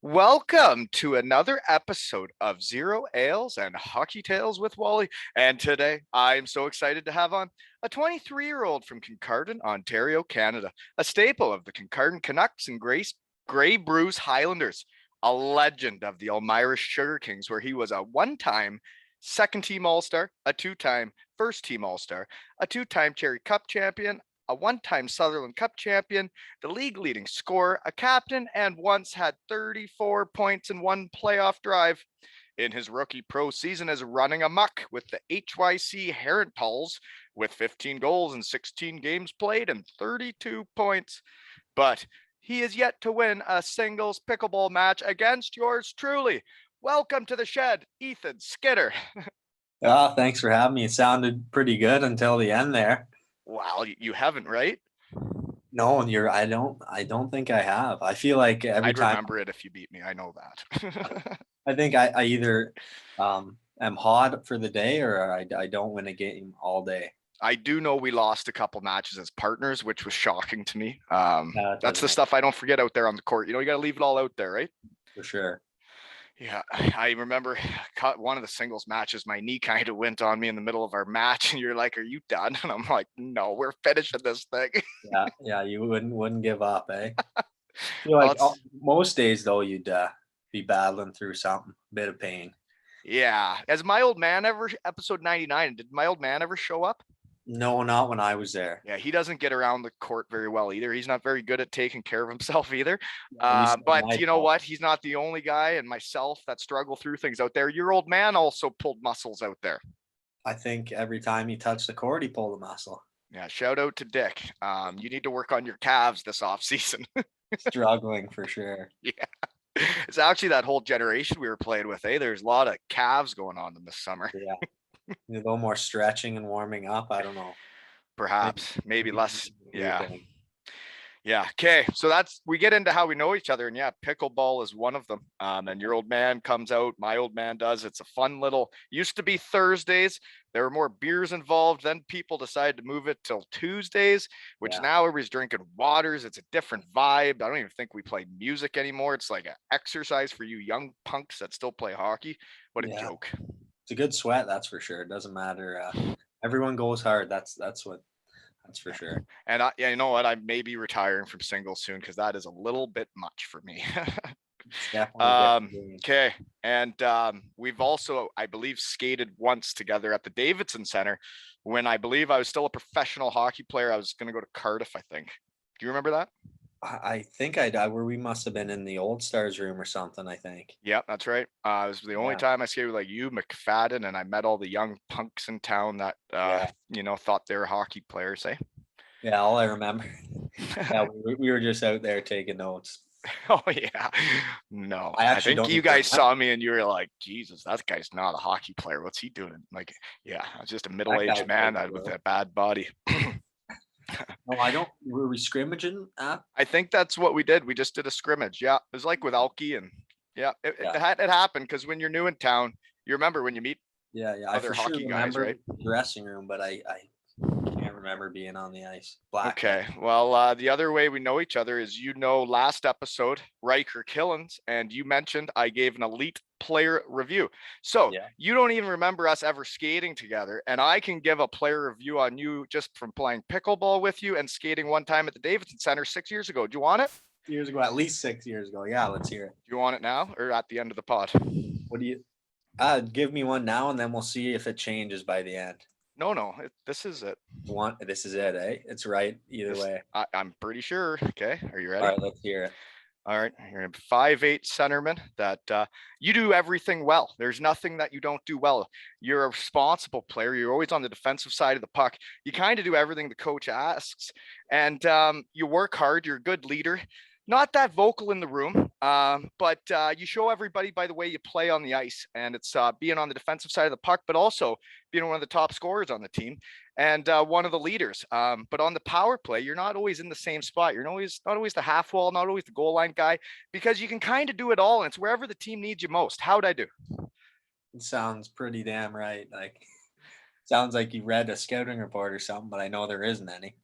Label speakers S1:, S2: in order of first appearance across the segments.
S1: Welcome to another episode of Zero Ales and Hockey Tales with Wally. And today I'm so excited to have on a 23-year-old from Kincardine, Ontario, Canada, a staple of the Kincardine Kinucks and Grey Bruce Highlanders, a legend of the Elmira Sugar Kings, where he was a one-time second team All-Star, a two-time first team All-Star, a two-time Cherry Cup champion, a one-time Sutherland Cup champion, the league leading scorer, a captain, and once had 34 points in one playoff drive. In his rookie pro season as running amok with the HYC Herentals with 15 goals in 16 games played and 32 points. But he is yet to win a singles pickleball match against yours truly. Welcome to the shed, Ethan Skidder.
S2: Oh, thanks for having me. It sounded pretty good until the end there.
S1: Wow, you haven't, right?
S2: No, I don't think I have. I feel like every
S1: I'd
S2: time
S1: remember it if you beat me. I know that.
S2: I think I either am hot for the day or I don't win a game all day.
S1: I do know we lost a couple matches as partners, which was shocking to me.
S2: That
S1: That's the
S2: doesn't
S1: stuff I don't forget out there on the court. You know, you got to leave it all out there, right?
S2: for sure.
S1: Yeah, I remember one of the singles matches. My knee kind of went on me in the middle of our match, and you're like, "Are you done?" And I'm like, "No, we're finishing this thing."
S2: Yeah, you wouldn't give up, eh? I feel
S1: Well,
S2: like
S1: it's
S2: most days though you'd be battling through something, bit of pain.
S1: yeah. As my old man ever episode 99? Did my old man ever show up?
S2: No, not when I was there.
S1: Yeah, he doesn't get around the court very well either. He's not very good at taking care of himself either.
S2: At least not
S1: But
S2: my
S1: you know
S2: fault.
S1: what? He's not the only guy, and myself that struggle through things out there. Your old man also pulled muscles out there.
S2: I think every time he touched the court, he pulled a muscle.
S1: Yeah, shout out to Dick. You need to work on your calves this off season.
S2: Struggling for sure.
S1: Yeah, it's actually that whole generation we were playing with. There's a lot of calves going on this summer.
S2: Yeah. A little more stretching and warming up. I don't know. Maybe,
S1: Perhaps, maybe
S2: maybe
S1: less.
S2: a weird
S1: Yeah.
S2: thing.
S1: Yeah. Okay. So we get into how we know each other, and yeah, pickleball is one of them. And your old man comes out. My old man does. It's a fun little. Used to be Thursdays. There were more beers involved. Then people decided to move it till Tuesdays, which
S2: Yeah.
S1: now everybody's drinking waters. It's a different vibe. I don't even think we play music anymore. It's like an exercise for you young punks that still play hockey. What a
S2: Yeah.
S1: joke.
S2: It's a good sweat, that's for sure. It doesn't matter. Everyone goes hard. That's for sure.
S1: And yeah, you know what? I may be retiring from singles soon because that is a little bit much for me.
S2: It's definitely a different game.
S1: Okay. And we've also, I believe, skated once together at the Davidson Center when I believe I was still a professional hockey player. I was going to go to Cardiff, I think. Do you remember that?
S2: I think I where we must have been in the Old Stars room or something, I think.
S1: Yeah, that's right. It was the only
S2: Yeah.
S1: time I skated with like you, McFadden, and I met all the young punks in town that,
S2: Yeah.
S1: thought they were hockey players, eh?
S2: Yeah, all I remember. Yeah, we were just out there taking notes.
S1: Oh yeah. No.
S2: I
S1: I
S2: actually
S1: think
S2: don't
S1: you
S2: even
S1: guys
S2: remember
S1: saw me and you were like, Jesus, that guy's not a hockey player. What's he doing? Like, yeah, I was just a
S2: that guy
S1: middle-aged man
S2: played
S1: with
S2: well.
S1: a bad body.
S2: No, I don't. Were we scrimmaging at?
S1: I think that's what we did. We just did a scrimmage. Yeah. It was like with Alki and yeah,
S2: Yeah.
S1: it happened because when you're new in town, you remember when you meet
S2: Yeah. I
S1: other
S2: for sure
S1: hockey guys,
S2: remember
S1: right?
S2: the dressing room, but I can't remember being on the ice. Blackout.
S1: Okay. Well, the other way we know each other is last episode, Riker Killens, and you mentioned I gave an elite player review. So
S2: Yeah.
S1: you don't even remember us ever skating together. And I can give a player review on you just from playing pickleball with you and skating one time at the Davidson Center 6 years ago. Do you want it?
S2: Years ago, at least 6 years ago. Yeah, let's hear it.
S1: Do you want it now or at the end of the pod?
S2: What do you give me one now and then we'll see if it changes by the end.
S1: No. This is it.
S2: This is it, eh? It's right either way.
S1: I'm pretty sure. Okay. Are you ready?
S2: All right, let's hear it.
S1: All right, you're a 5'8" centerman that you do everything well. There's nothing that you don't do well. You're a responsible player. You're always on the defensive side of the puck. You kind of do everything the coach asks, and you work hard. You're a good leader. Not that vocal in the room, but you show everybody by the way you play on the ice, and it's being on the defensive side of the puck, but also being one of the top scorers on the team and one of the leaders. But on the power play, you're not always in the same spot. You're not always the half wall, not always the goal line guy, because you can kind of do it all, and it's wherever the team needs you most. How'd I do?
S2: It sounds pretty damn right. Like sounds like you read a scouting report or something, but I know there isn't any.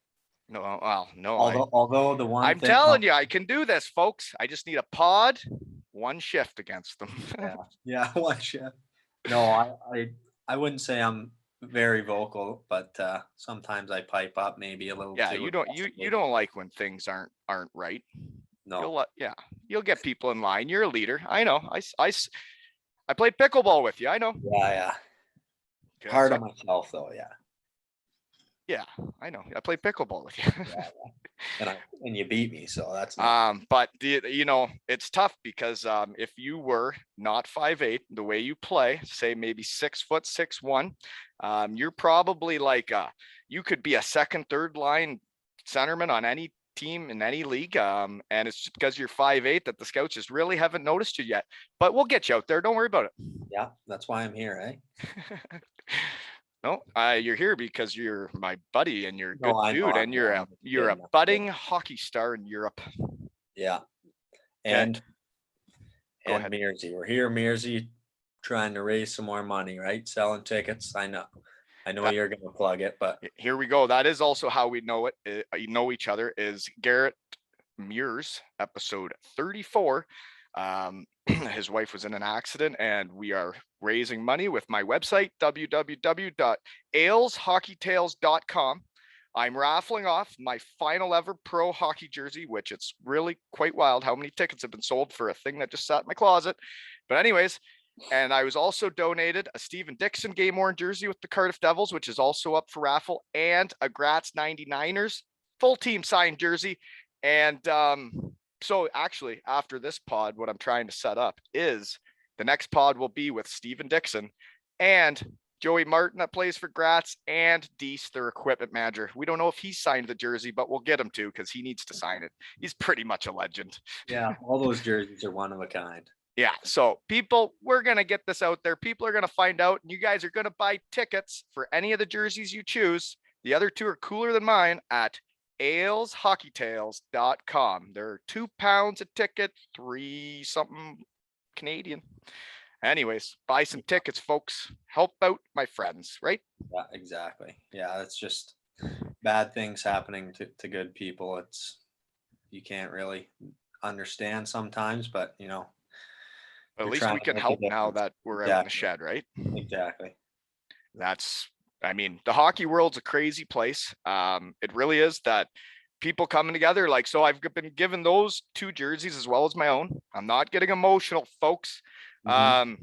S1: No, well, no.
S2: Although the one
S1: I'm
S2: thing
S1: telling you, I can do this, folks. I just need a pod one shift against them.
S2: Yeah, yeah, one shift. No, I wouldn't say I'm very vocal, but sometimes I pipe up maybe a little
S1: Yeah,
S2: too
S1: you
S2: aggressively.
S1: don't like when things aren't right.
S2: No,
S1: Yeah, you'll get people in line. You're a leader. I know. I played pickleball with you. I know.
S2: yeah, yeah.
S1: Yeah,
S2: Hard
S1: so
S2: on myself though, yeah,
S1: yeah, I know. I played pickleball with you.
S2: yeah, and you beat me, so that's not good.
S1: But it's tough because if you were not 5'8", the way you play, say maybe 6 foot 6'1", you're probably like you could be a second, third line centerman on any team in any league. And it's just because you're 5'8" that the scouts just really haven't noticed you yet. But we'll get you out there. Don't worry about
S2: Yeah, that's why I'm here, eh?
S1: it. No, you're here because you're my buddy and you're a
S2: No,
S1: good
S2: I know.
S1: dude, and
S2: I'm just
S1: you're a
S2: kidding. I'm kidding.
S1: budding hockey star in Europe.
S2: Yeah,
S1: Okay,
S2: and
S1: go
S2: and
S1: ahead.
S2: Mearsy, we're here, Mearsy, trying to raise some more money, right? Selling tickets. I know
S1: That
S2: you're gonna plug it, but
S1: Here we go. That is also how we know it. You know each other is Garrett Muir's episode 34. His wife was in an accident, and we are raising money with my website www.aleshockeytales.com. I'm raffling off my final ever pro hockey jersey, which it's really quite wild how many tickets have been sold for a thing that just sat in my closet. But anyways, and I was also donated a Steven Dixon game worn jersey with the Cardiff Devils, which is also up for raffle, and a Gratz 99ers full team signed jersey. And so actually, after this pod, what I'm trying to set up is the next pod will be with Steven Dixon and Joey Martin that plays for Gratz and Deese, their equipment manager. We don't know if he signed the jersey, but we'll get him to because he needs to sign it. He's pretty much a legend.
S2: yeah, all those jerseys are one of a kind.
S1: Yeah. So people, we're going to get this out there. People are going to find out, and you guys are going to buy tickets for any of the jerseys you choose. The other two are cooler than mine at aleshockeytales.com. They're £2 a ticket, 3 something Canadian. Anyways, buy some tickets, folks. Help out my friends, right?
S2: Yeah, exactly. Yeah, it's just bad things happening to good people. It's you can't really understand sometimes, but
S1: But at
S2: you're
S1: least
S2: trying
S1: we
S2: to
S1: can
S2: make a
S1: help now
S2: difference.
S1: that we're out in the
S2: Exactly.
S1: shed, right?
S2: Exactly.
S1: That's, I mean, the hockey world's a crazy place. It really is that people coming together. Like, so I've been given those 2 jerseys as well as my own. I'm not getting emotional, folks.
S2: Hmm.
S1: Um,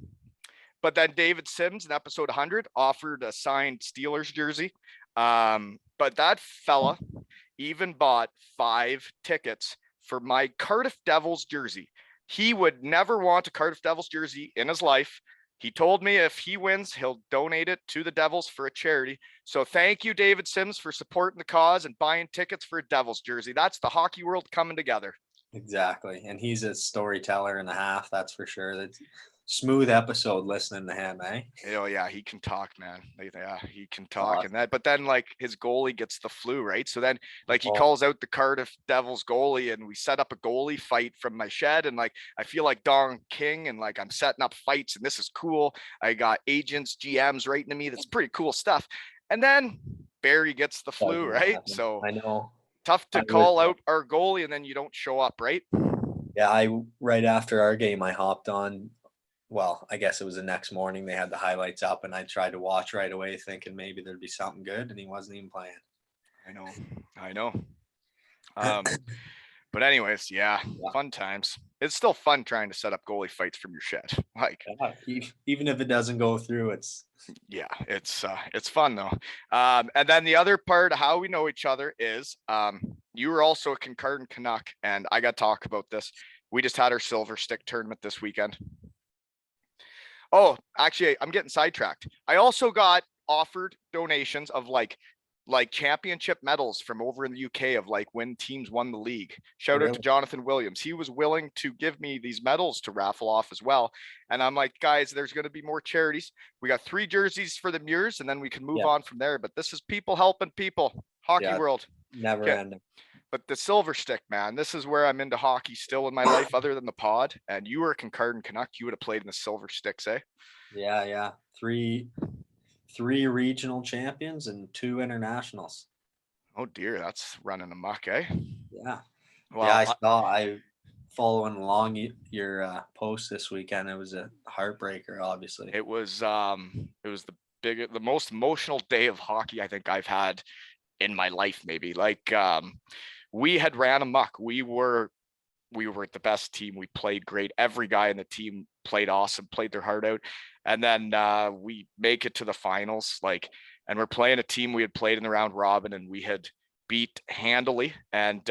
S1: but then David Sims in episode 100 offered a signed Steelers jersey. But that fella even bought 5 tickets for my Cardiff Devils jersey. He would never want a Cardiff Devils jersey in his life. He told me if he wins, he'll donate it to the Devils for a charity. So thank you, David Sims, for supporting the cause and buying tickets for a Devils jersey. That's the hockey world coming together.
S2: Exactly. And he's a storyteller and a half, that's for sure. That's smooth episode listening to him, eh?
S1: Oh yeah, he can talk, man. Yeah, he can talk, and
S2: Awesome.
S1: that. But then like his goalie gets the flu, right? So then like he
S2: Oh,
S1: calls out the Cardiff Devils goalie, and we set up a goalie fight from my shed, and like I feel like Don King, and like I'm setting up fights, and this is cool. I got agents, GMs writing to me. That's pretty cool stuff. And then Barry gets the flu,
S2: doesn't
S1: right?
S2: happen.
S1: So
S2: I know.
S1: tough
S2: I
S1: to
S2: was
S1: call out our goalie, and then you don't show up, right?
S2: yeah, I right after our game I hopped on. Well, I guess it was the next morning they had the highlights up and I tried to watch right away thinking maybe there'd be something good and he wasn't even playing.
S1: I know, I know. Um, But anyways, yeah,
S2: Yeah.
S1: fun times. It's still fun trying to set up goalie fights from your shed. Like,
S2: Yeah, even if it doesn't go through,
S1: yeah, it's fun though. And then the other part of how we know each other is you were also a Kincardine Canuck, and I got to talk about this. We just had our silver stick tournament this weekend. Oh, actually, I'm getting sidetracked. I also got offered donations of like championship medals from over in the UK of like when teams won the league. Shout out to
S2: really.
S1: Jonathan Williams. He was willing to give me these medals to raffle off as well. And I'm like, guys, there's going to be more charities. We got 3 jerseys for the Muirs, and then we can move
S2: Yeah,
S1: on from there. But this is people helping people. Hockey
S2: yeah,
S1: world.
S2: never
S1: Okay.
S2: ending.
S1: But the silver stick, man, this is where I'm into hockey still in my life, other than the pod. And you were a Kincardine Canuck. You would have played in the silver sticks, eh?
S2: Yeah, yeah. Three regional champions and 2 internationals.
S1: Oh dear, that's running amok, eh?
S2: Yeah. Yeah,
S1: Well,
S2: I saw. following along your post this weekend. It was a heartbreaker, obviously.
S1: It was the most emotional day of hockey I think I've had in my life, maybe. Like, we had ran amok. We were the best team. We played great. Every guy in the team played awesome, played their heart out. And then we make it to the finals, like, and we're playing a team we had played in the round robin and we had beat handily. And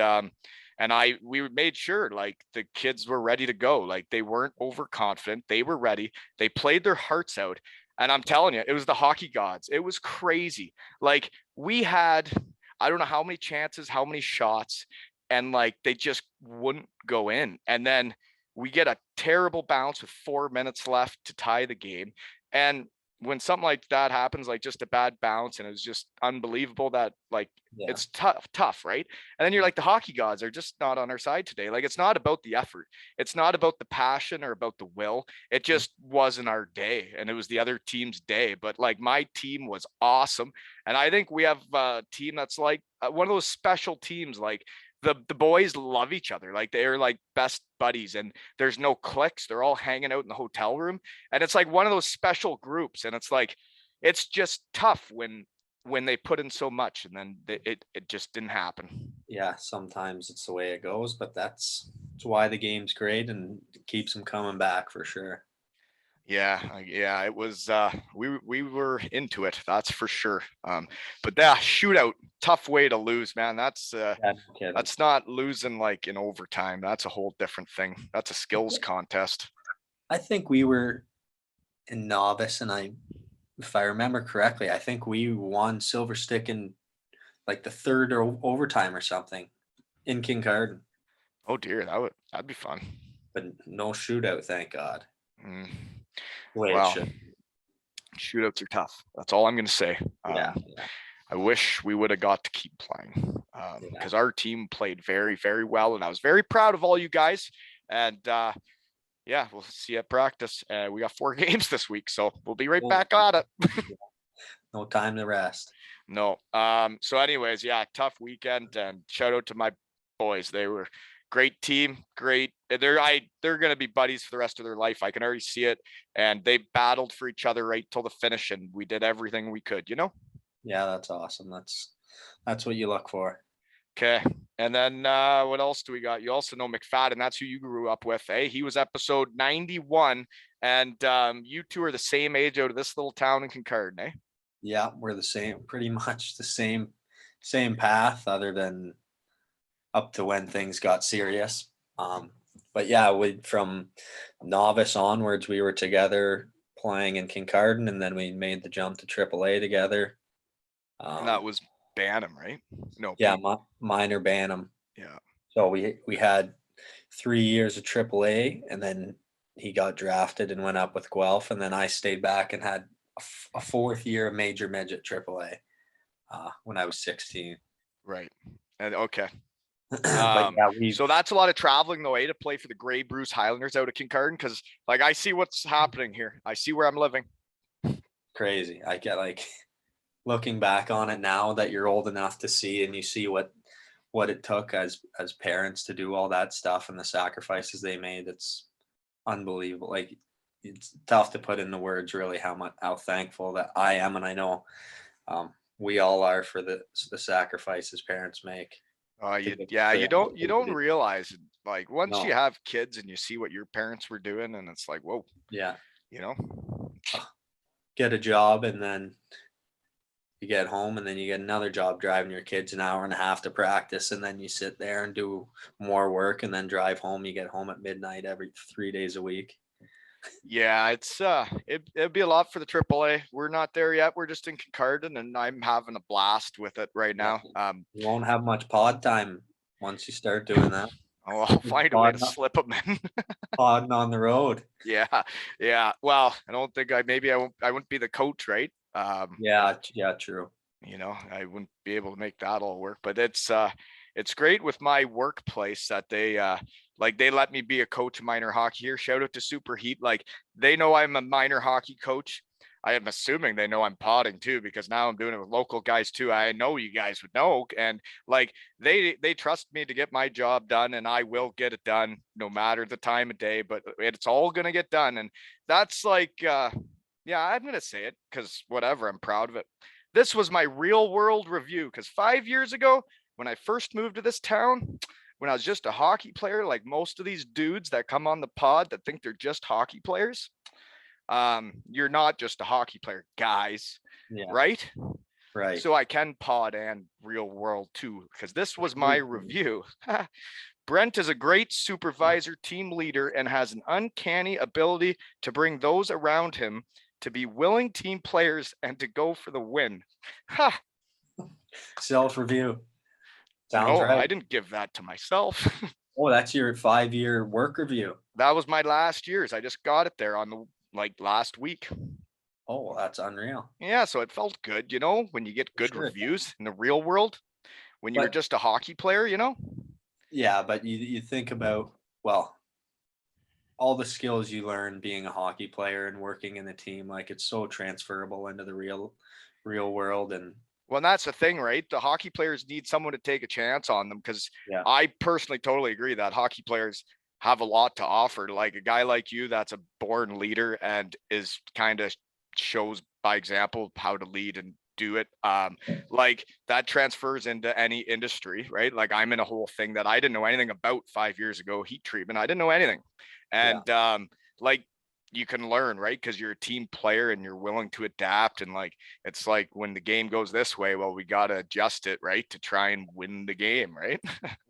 S1: we made sure like the kids were ready to go. Like they weren't overconfident. They were ready. They played their hearts out. And I'm telling you, it was the hockey gods. It was crazy. Like we had, I don't know how many chances, how many shots, and like they just wouldn't go in. And then we get a terrible bounce with 4 minutes left to tie the game. And when something like that happens, like just a bad bounce, and it was just unbelievable that like
S2: Yeah.
S1: it's tough, right? And then you're like, the hockey gods are just not on our side today. Like it's not about the effort, it's not about the passion or about the will. It just wasn't our day, and it was the other team's day. But like my team was awesome, and I think we have a team that's like one of those special teams. Like the boys love each other, like they're like best buddies, and there's no cliques. They're all hanging out in the hotel room, and it's like one of those special groups. And it's like it's just tough when they put in so much and then it just didn't happen.
S2: Yeah, sometimes it's the way it goes, but that's why the game's great and it keeps them coming back for sure.
S1: Yeah, it was we were into it, that's for sure. But that shootout, tough way to lose, man.
S2: Yeah, no kidding.
S1: That's not losing like in overtime. That's a whole different thing. That's a skills contest.
S2: I think we were in novice, and if I remember correctly, I think we won silver stick in like the third or overtime or something in Kincardine,
S1: Oh dear, that'd be fun.
S2: but no shootout, thank God.
S1: Mm,
S2: The way it
S1: well,
S2: should.
S1: shootouts are tough. That's all I'm gonna say.
S2: Yeah, yeah,
S1: I wish we would have got to keep playing,
S2: yeah.
S1: because our team played very, very well, and I was very proud of all you guys. And yeah, we'll see you at practice. We got 4 games this week, so we'll be right
S2: Oh,
S1: back on it.
S2: no time to rest.
S1: No. So, anyways, yeah, tough weekend, and shout out to my boys. They were great team, great. They're gonna be buddies for the rest of their life. I can already see it. And they battled for each other right till the finish, and we did everything we could.
S2: Yeah, that's awesome. That's what you look for.
S1: Okay. And then what else do we got? You also know McFadden. That's who you grew up with. Eh? He was episode 91. And you two are the same age out of this little town in Kincardine, eh?
S2: Yeah, we're the same, pretty much the same path, other than up to when things got serious. But yeah, we from novice onwards, we were together playing in Kincardine, and then we made the jump to AAA together.
S1: And
S2: Um,
S1: that was Bantam, right? No,
S2: yeah, minor Bantam.
S1: yeah.
S2: So we had 3 years of AAA, and then he got drafted and went up with Guelph, and then I stayed back and had a fourth year of major midget AAA when I was 16.
S1: Right. And okay.
S2: But yeah, we
S1: So that's a lot of traveling though, eh, to play for the Grey Bruce Highlanders out of Kincardine, because like I see what's happening here. I see where I'm living.
S2: crazy. I get like looking back on it now that you're old enough to see, and you see what it took as parents to do all that stuff and the sacrifices they made. It's unbelievable. Like it's tough to put into words really how thankful that I am, and I know we all are for the sacrifices parents make.
S1: Yeah,
S2: For
S1: you
S2: them
S1: don't
S2: to
S1: you
S2: be able
S1: don't
S2: to do.
S1: realize it. Like once you
S2: No,
S1: have kids and you see what your parents were doing, and it's like, whoa,
S2: yeah,
S1: you know?
S2: get a job, and then you get home, and then you get another job driving your kids an hour and a half to practice, and then you sit there and do more work, and then drive home. You get home at midnight every 3 days a week.
S1: Yeah, it'd be a lot for the AAA. We're not there yet. We're just in Kincardine, and I'm having a blast with it right
S2: Yeah,
S1: now.
S2: you won't have much pod time once you start doing that.
S1: I'll find a way to
S2: Podding,
S1: slip them in.
S2: podding on the road.
S1: Yeah, yeah. Well, I don't think I wouldn't be the coach, right?
S2: Yeah, yeah, true.
S1: I wouldn't be able to make that all work. But it's great with my workplace that they let me be a coach of minor hockey here. Shout out to Super Heat. Like they know I'm a minor hockey coach. I am assuming they know I'm potting too, because now I'm doing it with local guys too. I know you guys would know, and like they trust me to get my job done, and I will get it done no matter the time of day. But it's all gonna get done, and that's like, yeah, I'm gonna say it because whatever, I'm proud of it. This was my real world review because 5 years ago, when I first moved to this town, when I was just a hockey player, like most of these dudes that come on the pod that think they're just hockey players, you're not just a hockey player, guys,
S2: Yeah.
S1: right?
S2: Right.
S1: So I can pod and real world too, because this was my review. Brent is a great supervisor, team leader, and has an uncanny ability to bring those around him to be willing team players and to go for the win. Ha!
S2: Self-review. Sounds
S1: No,
S2: right.
S1: I didn't give that to myself.
S2: Oh, that's your 5-year work review.
S1: That was my last year's. I just got it there on the last week.
S2: Oh, that's unreal.
S1: Yeah, so it felt good, when you get good
S2: Sure.
S1: reviews in the real world, when you were
S2: But
S1: just a hockey player,
S2: yeah, but you think about, well, all the skills you learn being a hockey player and working in the team, like it's so transferable into the real world. And
S1: Well, that's the thing, right? The hockey players need someone to take a chance on them because
S2: yeah,
S1: I personally totally agree that hockey players have a lot to offer. Like a guy like you that's a born leader and is kind of shows by example how to lead and do it. Like that transfers into any industry, right? Like I'm in a whole thing that I didn't know anything about 5 years ago, heat treatment. I didn't know anything.
S2: yeah,
S1: And like you can learn, right? Because you're a team player and you're willing to adapt. And like it's like when the game goes this way, well, we got to adjust it, right? To try and win the game, right?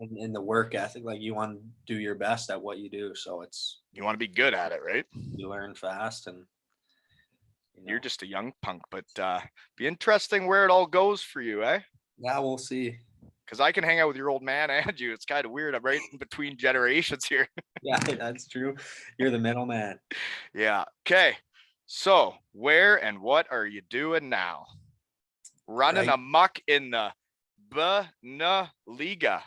S2: in the work ethic, like you want to do your best at what you do. So it's,
S1: You want to be good at it, right?
S2: you learn fast and,
S1: You're just a young punk, but be interesting where it all goes for you, eh?
S2: yeah, we'll see.
S1: Because I can hang out with your old man and you. It's kind of weird. I'm right in between generations here.
S2: Yeah, that's true. You're the middleman.
S1: Yeah. Okay. So where and what are you doing now? Running
S2: Right.
S1: amok in the BeNeLiga.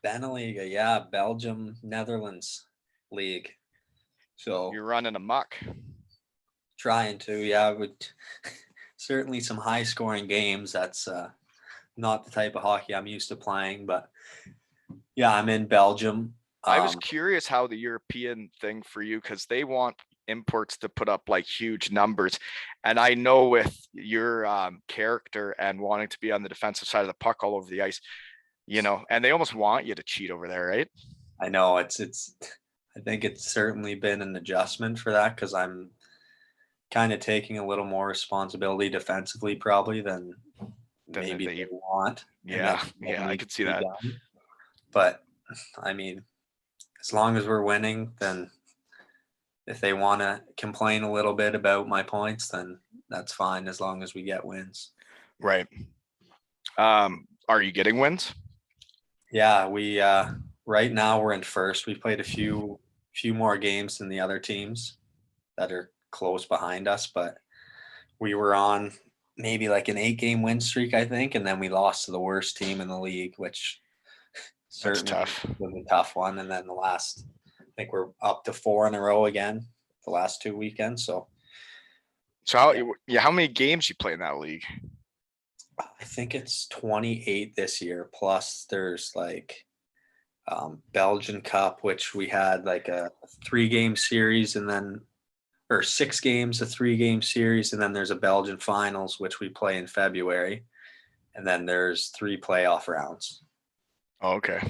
S2: BeNeLiga, yeah, Belgium, Netherlands league. So
S1: You're running amok.
S2: trying to, yeah, would certainly some high scoring games. That's not the type of hockey I'm used to playing, but yeah, I'm in Belgium.
S1: I was curious how the European thing for you, because they want imports to put up like huge numbers. And I know with your character and wanting to be on the defensive side of the puck all over the ice, and they almost want you to cheat over there, right?
S2: I know it's I think it's certainly been an adjustment for that because I'm kind of taking a little more responsibility defensively probably than maybe they want.
S1: Yeah, I could see that.
S2: Done. But I mean, as long as we're winning, then if they want to complain a little bit about my points, then that's fine as long as we get wins.
S1: Right. Are you getting wins?
S2: Yeah, we right now we're in first. We played a few more games than the other teams that are close behind us, but we were on maybe like an 8-game win streak, I think, and then we lost to the worst team in the league, which certainly was a tough one. And then the last, I think we're up to 4 in a row again the last 2 weekends. So
S1: how many games you play in that league?
S2: I think it's 28 this year. Plus there's like Belgian Cup, which we had like a 3-game series and then, or 6 games, a 3-game series. And then there's a Belgian finals, which we play in February. And then there's 3 playoff rounds.
S1: Oh, okay.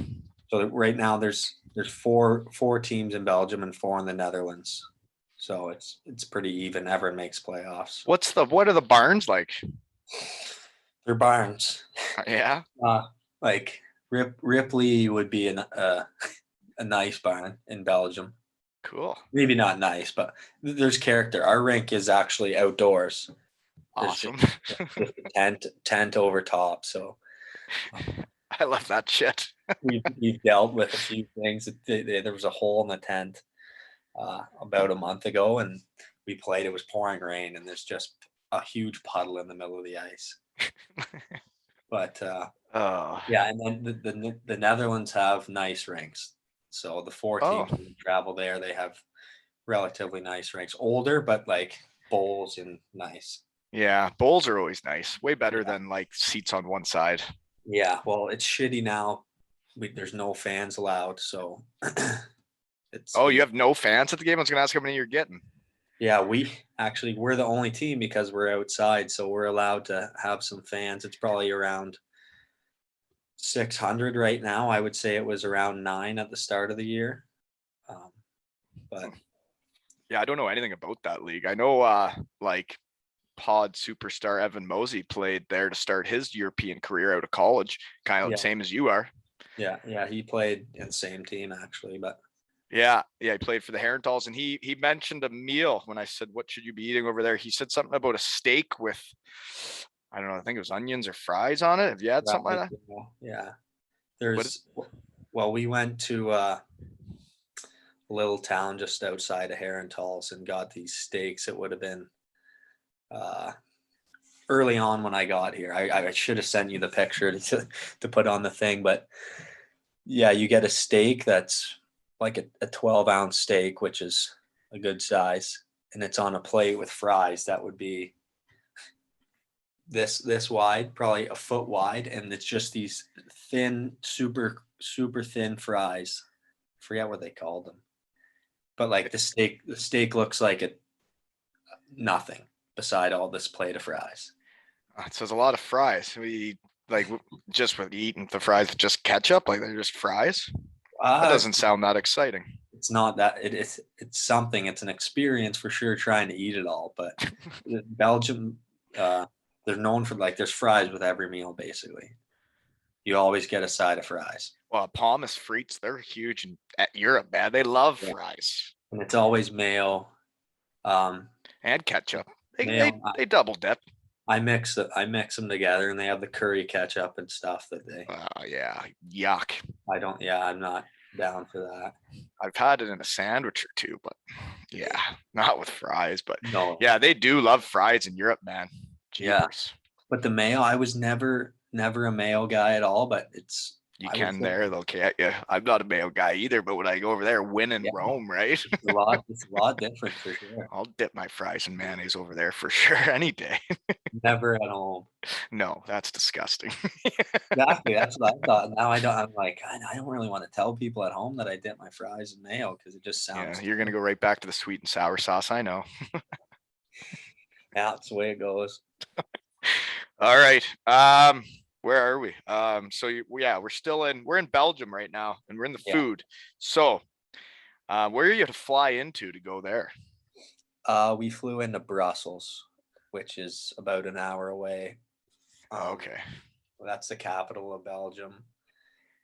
S2: So right now there's four teams in Belgium and 4 in the Netherlands. So it's pretty even. Everyone makes playoffs.
S1: What are the barns like?
S2: They're barns.
S1: Yeah.
S2: Like Ripley would be a nice barn in Belgium.
S1: Cool.
S2: Maybe not nice, but there's character. Our rink is actually outdoors.
S1: Awesome.
S2: Just a tent over top. So
S1: I love that shit.
S2: we've dealt with a few things. There was a hole in the tent about a month ago, and we played. It was pouring rain, and there's just a huge puddle in the middle of the ice. But yeah, and then the Netherlands have nice rinks. So the 4 teams who travel there, they have relatively nice rinks. Older, but like bowls and nice.
S1: Yeah, bowls are always nice. Way better
S2: Yeah.
S1: than like seats on one side.
S2: Yeah. Well, it's shitty now. There's no fans allowed, so it's
S1: Oh, you
S2: been.
S1: have no fans at the game? I was gonna ask how many you're getting.
S2: Yeah, we're the only team because we're outside, so we're allowed to have some fans. It's probably around 600 right now. I would say it was around 9 at the start of the year. Um, but
S1: Yeah, I don't know anything about that league. I know like pod superstar Evan Mosey played there to start his European career out of college, kind of the
S2: yeah,
S1: same as you are.
S2: yeah, he played in the same team actually. But
S1: Yeah, he played for the Herentals, and he mentioned a meal when I said, "What should you be eating over there?" He said something about a steak with, I don't know, I think it was onions or fries on it. Have you had something like
S2: right,
S1: that?
S2: yeah,
S1: What is?
S2: there's well, we went to a little town just outside of Herentals and got these steaks. It would have been uh, early on when I got here. I should have sent you the picture to put on the thing, but yeah, you get a steak that's like a 12-ounce steak, which is a good size, and it's on a plate with fries that would be this wide, probably a foot wide, and it's just these thin, super thin fries. Forget what they called them, but like the steak looks like it nothing beside all this plate of fries.
S1: It says a lot of fries. We like just with eating the fries with just ketchup, like they're just fries. That
S2: Uh,
S1: doesn't sound that exciting.
S2: it's not that it's something. It's an experience for sure trying to eat it all. But Belgium, uh, they're known for like there's fries with every meal basically. You always get a side of fries.
S1: Well, pommes frites, they're huge in at Europe, man. They love
S2: Yeah.
S1: fries
S2: And it's always mayo. Um,
S1: and ketchup. They they
S2: mayo.
S1: they double dip.
S2: I mix them together, and they have the curry ketchup and stuff that they.
S1: Oh yeah, yuck.
S2: I don't. Yeah, I'm not down for that.
S1: I've had it in a sandwich or two, but yeah, not with fries. But
S2: No.
S1: yeah, they do love fries in Europe, man.
S2: Yeah,
S1: Jeepers.
S2: but the mayo, I was never a mayo guy at all. But it's.
S1: You
S2: I would
S1: can
S2: say.
S1: there, they'll get you. I'm not a mayo guy either, but when I go over there, win in
S2: Yeah,
S1: Rome, right?
S2: it's a lot. It's a lot different for sure.
S1: I'll dip my fries in mayonnaise over there for sure any day.
S2: Never at home.
S1: No, that's disgusting.
S2: Exactly. That's what I thought. Now I don't. I'm like, I don't really want to tell people at home that I dip my fries in mayo because it just
S1: Yeah,
S2: sounds.
S1: you're gonna go right back to the sweet and sour sauce. I know.
S2: Yeah, that's the way it goes.
S1: All right. Where are we? Yeah, we're in Belgium right now, and we're in the
S2: Yeah.
S1: food. So, where are you to fly into to go there?
S2: We flew into Brussels, which is about an hour away. Um,
S1: Okay.
S2: that's the capital of Belgium,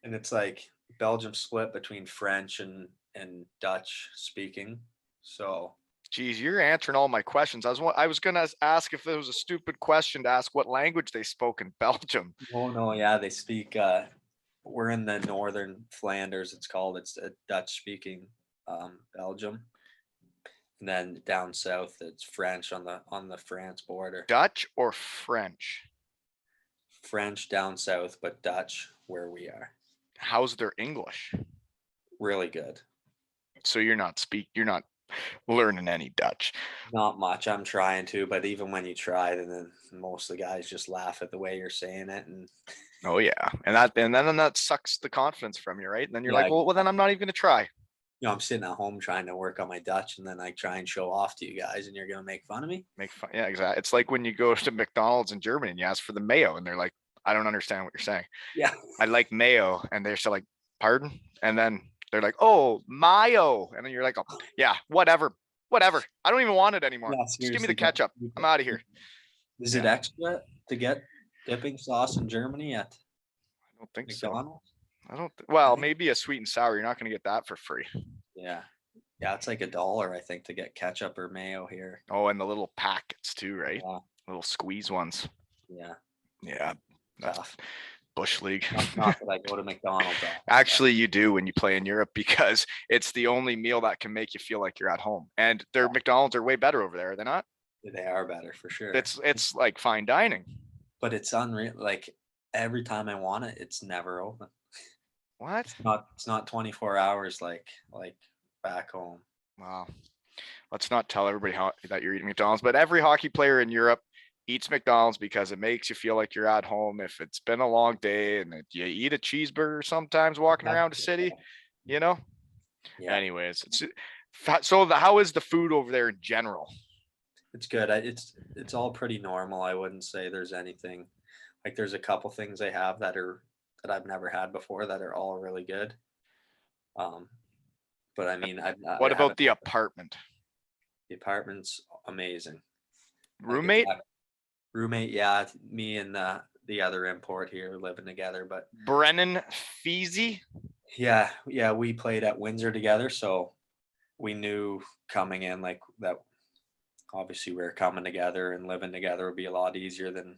S2: and it's like Belgium split between French and Dutch speaking. So
S1: Geez, you're answering all my questions. I was gonna ask if it was a stupid question to ask what language they spoke in Belgium.
S2: oh no, yeah, they speak. We're in the northern Flanders. It's called. It's a Dutch speaking Belgium, and then down south it's French on the France border.
S1: Dutch or French?
S2: French down south, but Dutch where we are.
S1: How's their English?
S2: Really good.
S1: So you're not learning any Dutch.
S2: Not much. I'm trying to, but even when you try, then most of the guys just laugh at the way you're saying it, and
S1: Oh yeah, and then that sucks the confidence from you, right? And then you're
S2: yeah,
S1: like, well, then I'm not even gonna try.
S2: I'm sitting at home trying to work on my Dutch, and then I try and show off to you guys, and you're gonna make fun of me.
S1: Make fun. Yeah, exactly. It's like when you go to McDonald's in Germany and you ask for the mayo, and they're like, I don't understand what you're saying.
S2: Yeah,
S1: I like mayo, and they're still like, pardon? And then they're like, oh, mayo, and then you're like, oh, yeah, whatever, whatever. I don't even want it anymore.
S2: yeah.
S1: Just give me the
S2: Seriously,
S1: ketchup. I'm out of here.
S2: is it
S1: Yeah,
S2: extra to get dipping sauce in Germany at
S1: I don't think so.
S2: McDonald's?
S1: I don't.
S2: I
S1: Well,
S2: think,
S1: maybe a sweet and sour. You're not going to get that for free.
S2: yeah, yeah. It's like $1, I think, to get ketchup or mayo here.
S1: Oh, and the little packets too, right?
S2: Yeah,
S1: Little squeeze ones.
S2: yeah.
S1: Yeah, that's
S2: Tough.
S1: bush league.
S2: Not that I go to McDonald's.
S1: Actually, you do when you play in Europe because it's the only meal that can make you feel like you're at home. And their McDonald's are way better over there, are they not?
S2: They are better for sure.
S1: It's like fine dining.
S2: But it's unreal. Like every time I want it, it's never open.
S1: What?
S2: Not it's not 24 hours like back home.
S1: Wow. Let's not tell everybody that you're eating McDonald's, but every hockey player in Europe eats McDonald's because it makes you feel like you're at home. If it's been a long day and you eat a cheeseburger sometimes walking around the city, you know.
S2: Yeah,
S1: Anyways, so how is the food over there in general?
S2: it's good. It's all pretty normal. I wouldn't say there's anything like there's a couple things they have that I've never had before that are all really good. Um, but I mean, I
S1: What about
S2: haven't
S1: the apartment?
S2: the apartment's amazing. Like it's
S1: Roommate?
S2: roommate, yeah, me and the other import here living together. But
S1: Brennan Feezy?
S2: yeah, we played at Windsor together, so we knew coming in like that. Obviously, we are coming together and living together would be a lot easier than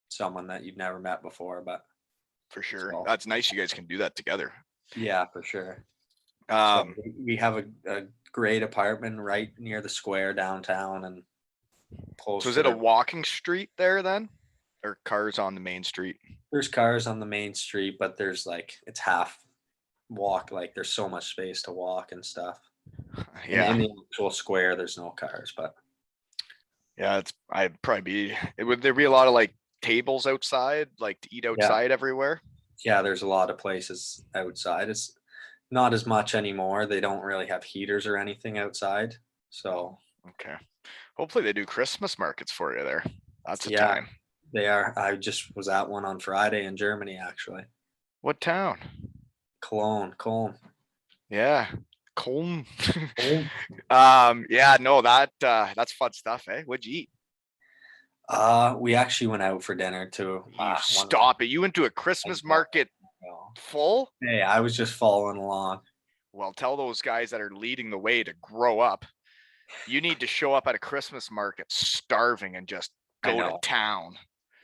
S2: someone that you've never met before. But
S1: For sure.
S2: so
S1: That's nice you guys can do that together.
S2: yeah, for sure. So
S1: Um,
S2: we have a great apartment right near the square downtown and
S1: so
S2: close
S1: is
S2: to
S1: it a
S2: the.
S1: walking street there then? Or cars on the main street?
S2: There's cars on the main street, but there's like it's half walk. Like there's so much space to walk and stuff. And
S1: Yeah.
S2: in the actual square, there's no cars, but
S1: Yeah, would there be a lot of like tables outside, like to eat
S2: yeah,
S1: outside everywhere?
S2: yeah, there's a lot of places outside. It's not as much anymore. They don't really have heaters or anything outside. So
S1: Okay. Hopefully they do Christmas markets for you there. That's a
S2: yeah,
S1: time.
S2: they are. I just was at one on Friday in Germany, actually.
S1: What town?
S2: Cologne.
S1: Yeah. Colm.
S2: Cologne.
S1: Yeah, no, that's fun stuff, eh? What'd you eat?
S2: We actually went out for dinner too.
S1: You
S2: One
S1: stop it. You went to a Christmas market
S2: ago.
S1: full?
S2: Hey, I was just following along.
S1: Well, tell those guys that are leading the way to grow up. You need to show up at a Christmas market starving and just
S2: I
S1: go to
S2: know.
S1: town.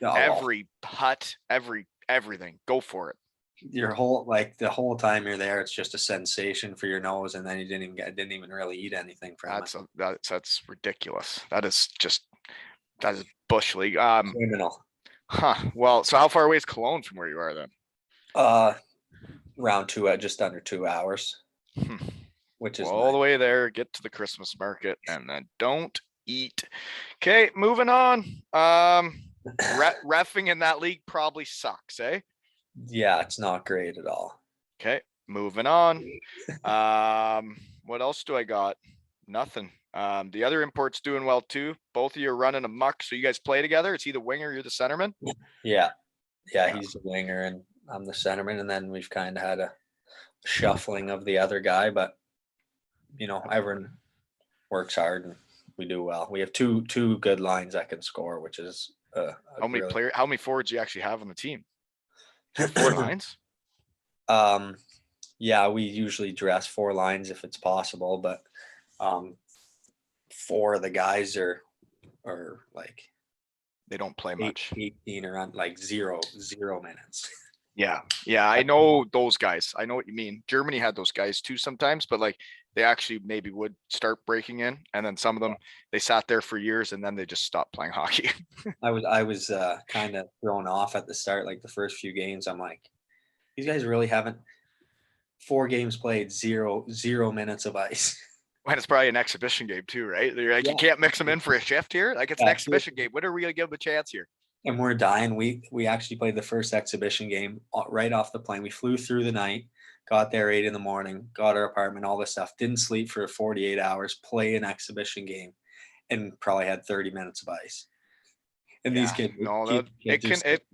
S2: Oh, well,
S1: Every hut, everything. Go for it.
S2: your whole like the whole time you're there, it's just a sensation for your nose, and then you didn't even really eat anything from it.
S1: That's ridiculous. That is bush league.
S2: Criminal.
S1: Well, so how far away is Cologne from where you are then?
S2: Uh, round two at just under 2 hours,
S1: Hmm.
S2: which is
S1: All the
S2: nice.
S1: way there, get to the Christmas market, and then don't eat. Okay, moving on. Reffing in that league probably sucks, eh?
S2: Yeah, it's not great at all.
S1: Okay, moving on. What else do I got? Nothing. The other import's doing well too. Both of you are running a muck, so you guys play together. It's either winger, you're the centerman.
S2: Yeah, yeah,
S1: Yeah.
S2: he's the winger and I'm the centerman, and then we've kind of had a shuffling of the other guy, but everyone works hard and we do well. We have two good lines that can score, which is really.
S1: How many forwards do you actually have on the team? Do you have four lines?
S2: Yeah, we usually dress four lines if it's possible, but four of the guys are like
S1: They don't play much.
S2: 18 or on like zero minutes.
S1: Yeah. I know those guys. I know what you mean. Germany had those guys too sometimes, but like they actually maybe would start breaking in, and then some of them they sat there for years and then they just stopped playing hockey.
S2: I was kind of thrown off at the start, like the first few games. I'm like, these guys really haven't. 4 games played, zero minutes of ice.
S1: And it's probably an exhibition game too, right? They're like,
S2: Yeah.
S1: you can't mix them in for a shift here. Like it's an exhibition game. When are we gonna give them a chance here?
S2: And we're dying. We actually played the first exhibition game right off the plane. We flew through the night, got there 8 a.m, got our apartment, all this stuff. Didn't sleep for 48 hours. Play an exhibition game, and probably had 30 minutes of ice. And these kids,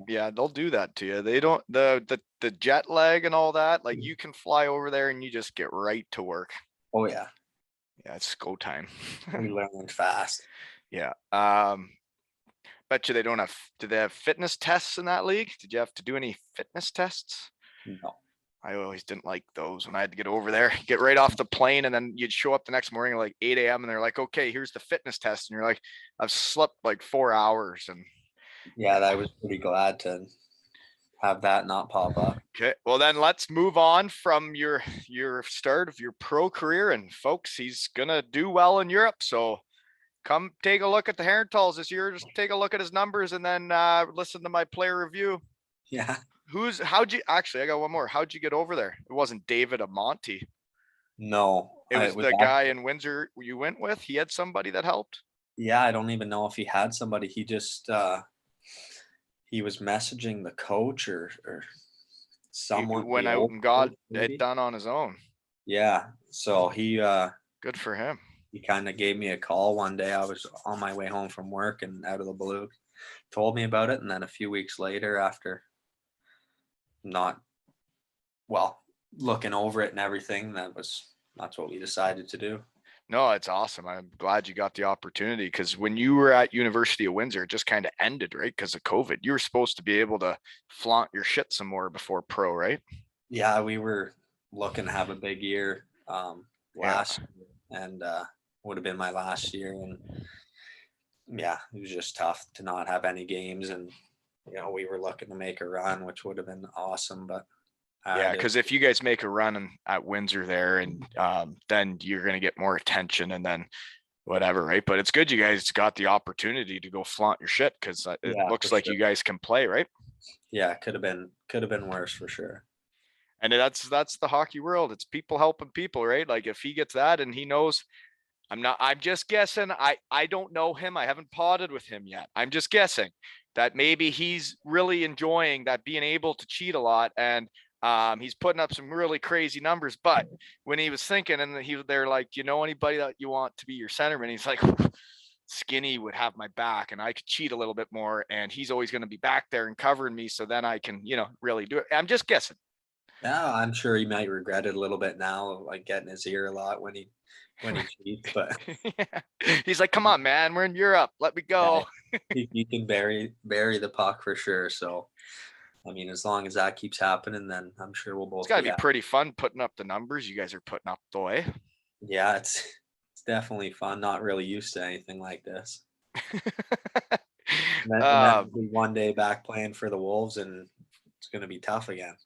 S1: yeah, they'll do that to you. They don't the jet lag and all that. Like you can fly over there and you just get right to work.
S2: Oh yeah,
S1: Yeah, it's go time.
S2: we learned fast.
S1: Yeah. Bet you they don't have. Do they have fitness tests in that league? Did you have to do any fitness tests?
S2: No.
S1: I always didn't like those when I had to get over there, get right off the plane, and then you'd show up the next morning at like 8 a.m. and they're like, okay, here's the fitness test. And you're like, I've slept like 4 hours. And
S2: Yeah, I was pretty glad to have that not pop up.
S1: okay, well then let's move on from your start of your pro career. And folks, he's gonna do well in Europe. So come take a look at the Herentals this year. Just take a look at his numbers and then listen to my player review.
S2: Yeah.
S1: I got one more. How'd you get over there? It wasn't David Amonte.
S2: No,
S1: It
S2: It
S1: was
S2: was
S1: the guy in Windsor you went with. He had somebody that helped.
S2: yeah, I don't even know if he had somebody. He just he was messaging the coach or
S1: He
S2: someone,
S1: went
S2: the
S1: out
S2: old
S1: and got
S2: coach
S1: it
S2: maybe.
S1: done on his own.
S2: Yeah. So
S1: Good for him.
S2: he kind of gave me a call one day. I was on my way home from work and out of the blue told me about it. And then a few weeks later, after not well looking over it and everything, that's what we decided to do.
S1: No, it's awesome. I'm glad you got the opportunity because when you were at University of Windsor, it just kind of ended, right? Because of COVID. You were supposed to be able to flaunt your shit some more before pro, right?
S2: Yeah, we were looking to have a big year
S1: Yeah.
S2: last year, and would have been my last year. And yeah, it was just tough to not have any games. And, we were looking to make a run, which would have been awesome. But
S1: Yeah,
S2: I just,
S1: because if you guys make a run at Windsor there, and then you're going to get more attention, and then whatever, right? But it's good you guys got the opportunity to go flaunt your shit because it
S2: yeah, for
S1: looks like
S2: sure.
S1: you guys can play, right?
S2: Yeah, could have been worse for sure.
S1: And that's the hockey world. It's people helping people, right? Like if he gets that and he knows, I'm just guessing. I don't know him. I haven't potted with him yet. I'm just guessing that maybe he's really enjoying that being able to cheat a lot and he's putting up some really crazy numbers. But when he was thinking and they're like, anybody that you want to be your centerman, he's like, Skinny would have my back and I could cheat a little bit more and he's always going to be back there and covering me. So then I can, really do it. I'm just guessing.
S2: Yeah, I'm sure he might regret it a little bit now, like getting his ear a lot when he cheats. But
S1: Yeah. He's like, come on, man, we're in Europe. Let me
S2: yeah,
S1: go.
S2: he can bury the puck for sure. So I mean, as long as that keeps happening, then I'm sure we'll
S1: It's
S2: both
S1: got to
S2: be
S1: be
S2: happy.
S1: pretty fun putting up the numbers you guys are putting up, though, eh?
S2: Yeah, it's definitely fun. Not really used to anything like this. And then
S1: um,
S2: we'll be one day back playing for the Wolves, and it's going to be tough again.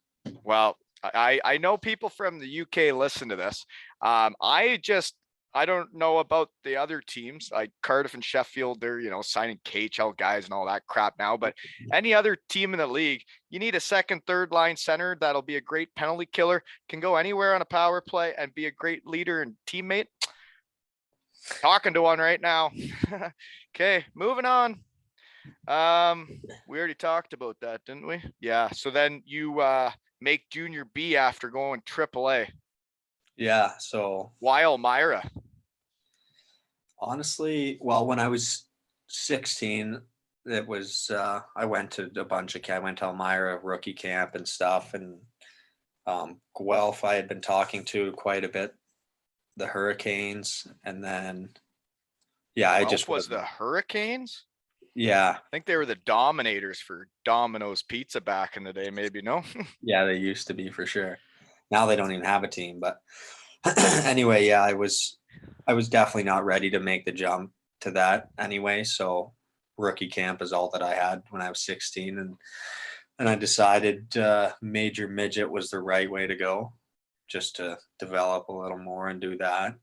S1: well, I know people from the UK listen to this. I don't know about the other teams like Cardiff and Sheffield. They're signing KHL guys and all that crap now. But any other team in the league, you need a second, third line center that'll be a great penalty killer, can go anywhere on a power play, and be a great leader and teammate. Talking to one right now. Okay, moving on. We already talked about that, didn't we? Yeah. So then you make junior B after going AAA.
S2: Yeah. So
S1: Why Elmira?
S2: honestly, well, when I was 16, it was I went to a bunch of I went to Elmira rookie camp and stuff, and Guelph I had been talking to quite a bit, the Hurricanes, and then yeah, I
S1: Guelph
S2: just
S1: was
S2: wasn't.
S1: the Hurricanes.
S2: Yeah,
S1: I think they were the Dominators for Domino's Pizza back in the day. Maybe no.
S2: yeah, they used to be for sure. Now they don't even have a team, but anyway, yeah, I was definitely not ready to make the jump to that anyway. So rookie camp is all that I had when I was 16, and I decided major midget was the right way to go, just to develop a little more and do that.